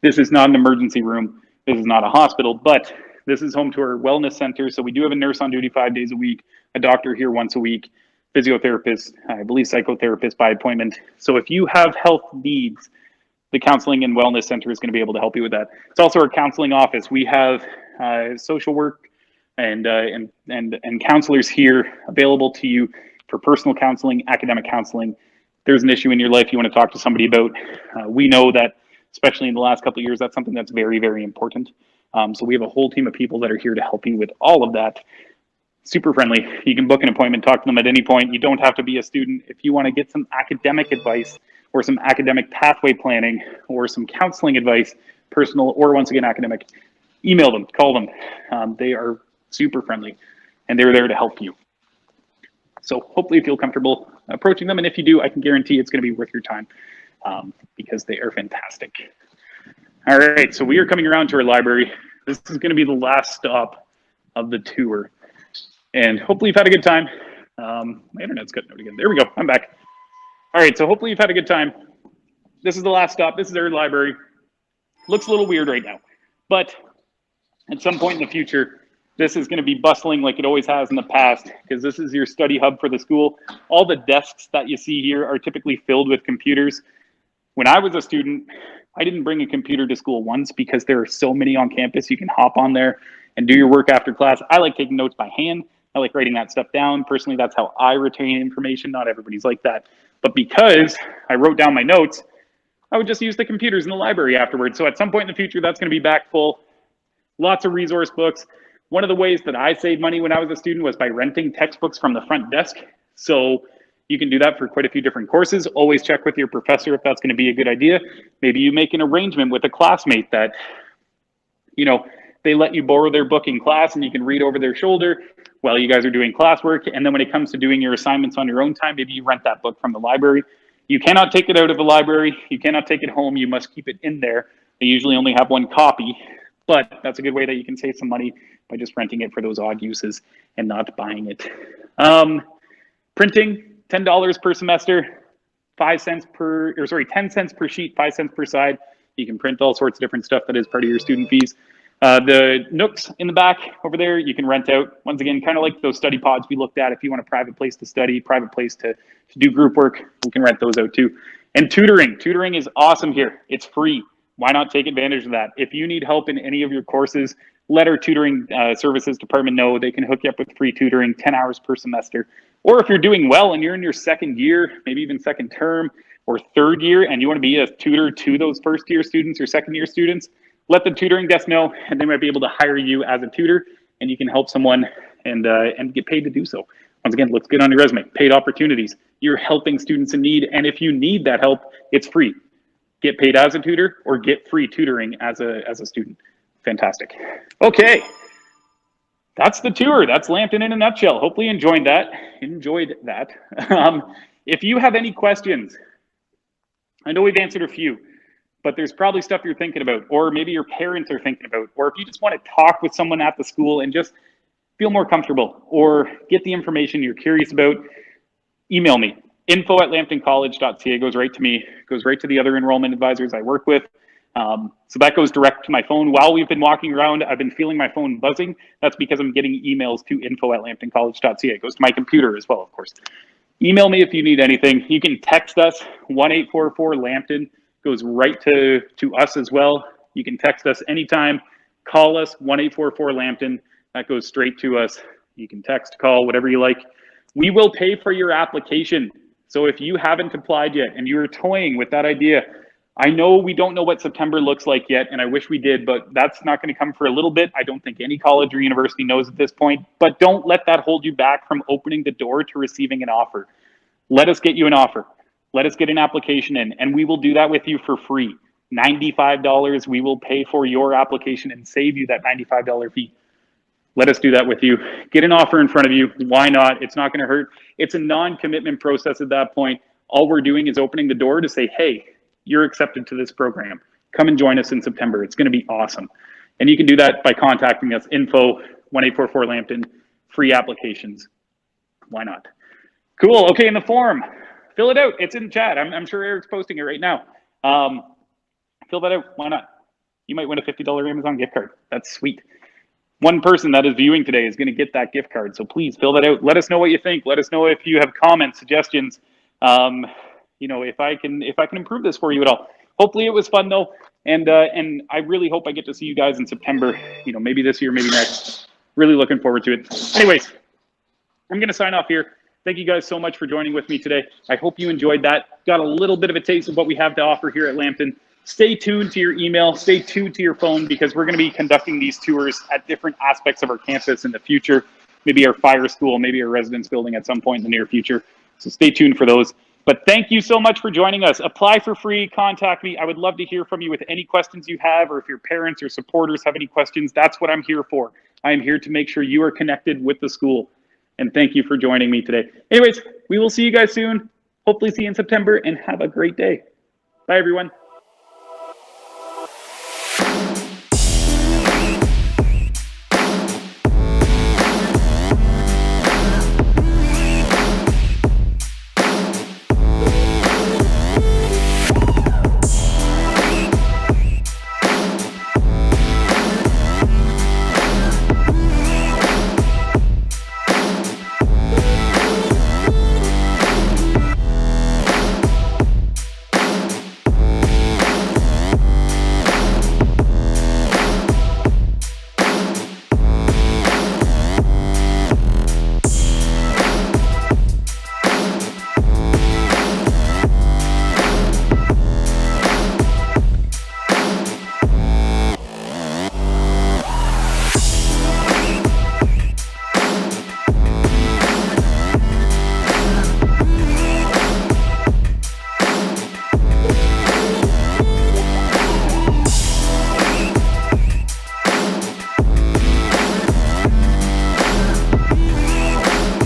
Speaker 3: This is not an emergency room. This is not a hospital, but this is home to our wellness center. So we do have a nurse on duty 5 days a week, a doctor here once a week, physiotherapist, I believe psychotherapist by appointment. So if you have health needs, the Counseling and Wellness Center is going to be able to help you with that. It's also our counseling office. We have social work and counselors here available to you for personal counseling, academic counseling. There's an issue in your life you want to talk to somebody about. We know that, especially in the last couple of years, that's something that's very, very important. So we have a whole team of people that are here to help you with all of that. Super friendly. You can book an appointment, talk to them at any point. You don't have to be a student. If you want to get some academic advice, or some academic pathway planning, or some counseling advice, personal or once again academic, email them, call them. They are super friendly, and they're there to help you. So hopefully you feel comfortable approaching them, and if you do, I can guarantee it's going to be worth your time, because they are fantastic. All right, so we are coming around to our library. This is going to be the last stop of the tour, and hopefully you've had a good time. My internet's cutting out again. There we go, I'm back. All right, so hopefully you've had a good time. This is the last stop. This is our library. Looks a little weird right now, but at some point in the future, this is going to be bustling like it always has in the past, because this is your study hub for the school. All the desks that you see here are typically filled with computers. When I was a student, I didn't bring a computer to school once, because there are so many on campus. You can hop on there and do your work after class. I like taking notes by hand. I like writing that stuff down. Personally, that's how I retain information. Not everybody's like that. But because I wrote down my notes, I would just use the computers in the library afterwards. So at some point in the future, that's going to be back full. Lots of resource books. One of the ways that I saved money when I was a student was by renting textbooks from the front desk. So you can do that for quite a few different courses. Always check with your professor if that's going to be a good idea. Maybe you make an arrangement with a classmate that, you know, they let you borrow their book in class and you can read over their shoulder while you guys are doing classwork. And then when it comes to doing your assignments on your own time, maybe you rent that book from the library. You cannot take it out of the library. You cannot take it home. You must keep it in there. They usually only have one copy, but that's a good way that you can save some money by just renting it for those odd uses and not buying it. Printing, $10 per semester, 10 cents per sheet, 5 cents per side. You can print all sorts of different stuff that is part of your student fees. The nooks in the back over there, you can rent out. Once again, kind of like those study pods we looked at. If you want a private place to study, private place to do group work, we can rent those out too. And tutoring. Tutoring is awesome here. It's free. Why not take advantage of that? If you need help in any of your courses, let our tutoring services department know. They can hook you up with free tutoring, 10 hours per semester. Or if you're doing well and you're in your second year, maybe even second term or third year, and you want to be a tutor to those first year students or second year students, let the tutoring desk know, and they might be able to hire you as a tutor, and you can help someone and get paid to do so. Once again, looks good on your resume. Paid opportunities. You're helping students in need, and if you need that help, it's free. Get paid as a tutor or get free tutoring as a student. Fantastic. Okay, that's the tour. That's Lambton in a nutshell. Hopefully you enjoyed that. If you have any questions, I know we've answered a few, but there's probably stuff you're thinking about, or maybe your parents are thinking about, or if you just want to talk with someone at the school and just feel more comfortable or get the information you're curious about, email me. info@lambtoncollege.ca goes right to me, goes right to the other enrollment advisors I work with. So that goes direct to my phone. While we've been walking around, I've been feeling my phone buzzing. That's because I'm getting emails to info@lambtoncollege.ca. It goes to my computer as well, of course. Email me if you need anything. You can text us, 1-844-LAMPTON. Goes right to us as well. You can text us anytime. Call us, 1-844-LAMPTON. That goes straight to us. You can text, call, whatever you like. We will pay for your application. So if you haven't applied yet and you're toying with that idea, I know we don't know what September looks like yet, and I wish we did, but that's not going to come for a little bit. I don't think any college or university knows at this point, but don't let that hold you back from opening the door to receiving an offer. Let us get you an offer. Let us get an application in, and we will do that with you for free. $95, we will pay for your application and save you that $95 fee. Let us do that with you. Get an offer in front of you. Why not? It's not going to hurt. It's a non-commitment process at that point. All we're doing is opening the door to say, hey, you're accepted to this program. Come and join us in September. It's going to be awesome. And you can do that by contacting us, info 1-844-LAMPTON, free applications. Why not? Cool. Okay, in the form. Fill it out. It's in the chat. I'm sure Eric's posting it right now. Fill that out. Why not? You might win a $50 Amazon gift card. That's sweet. One person that is viewing today is going to get that gift card. So please fill that out. Let us know what you think. Let us know if you have comments, suggestions. You know, if I can improve this for you at all. Hopefully it was fun though. And I really hope I get to see you guys in September, you know, maybe this year, maybe next. Really looking forward to it. Anyways, I'm going to sign off here. Thank you guys so much for joining with me today. I hope you enjoyed that. Got a little bit of a taste of what we have to offer here at Lambton. Stay tuned to your email, stay tuned to your phone, because we're going to be conducting these tours at different aspects of our campus in the future. Maybe our fire school, maybe our residence building at some point in the near future. So stay tuned for those. But thank you so much for joining us. Apply for free, contact me. I would love to hear from you with any questions you have, or if your parents or supporters have any questions. That's what I'm here for. I am here to make sure you are connected with the school. And thank you for joining me today. Anyways, we will see you guys soon. Hopefully see you in September, and have a great day. Bye, everyone.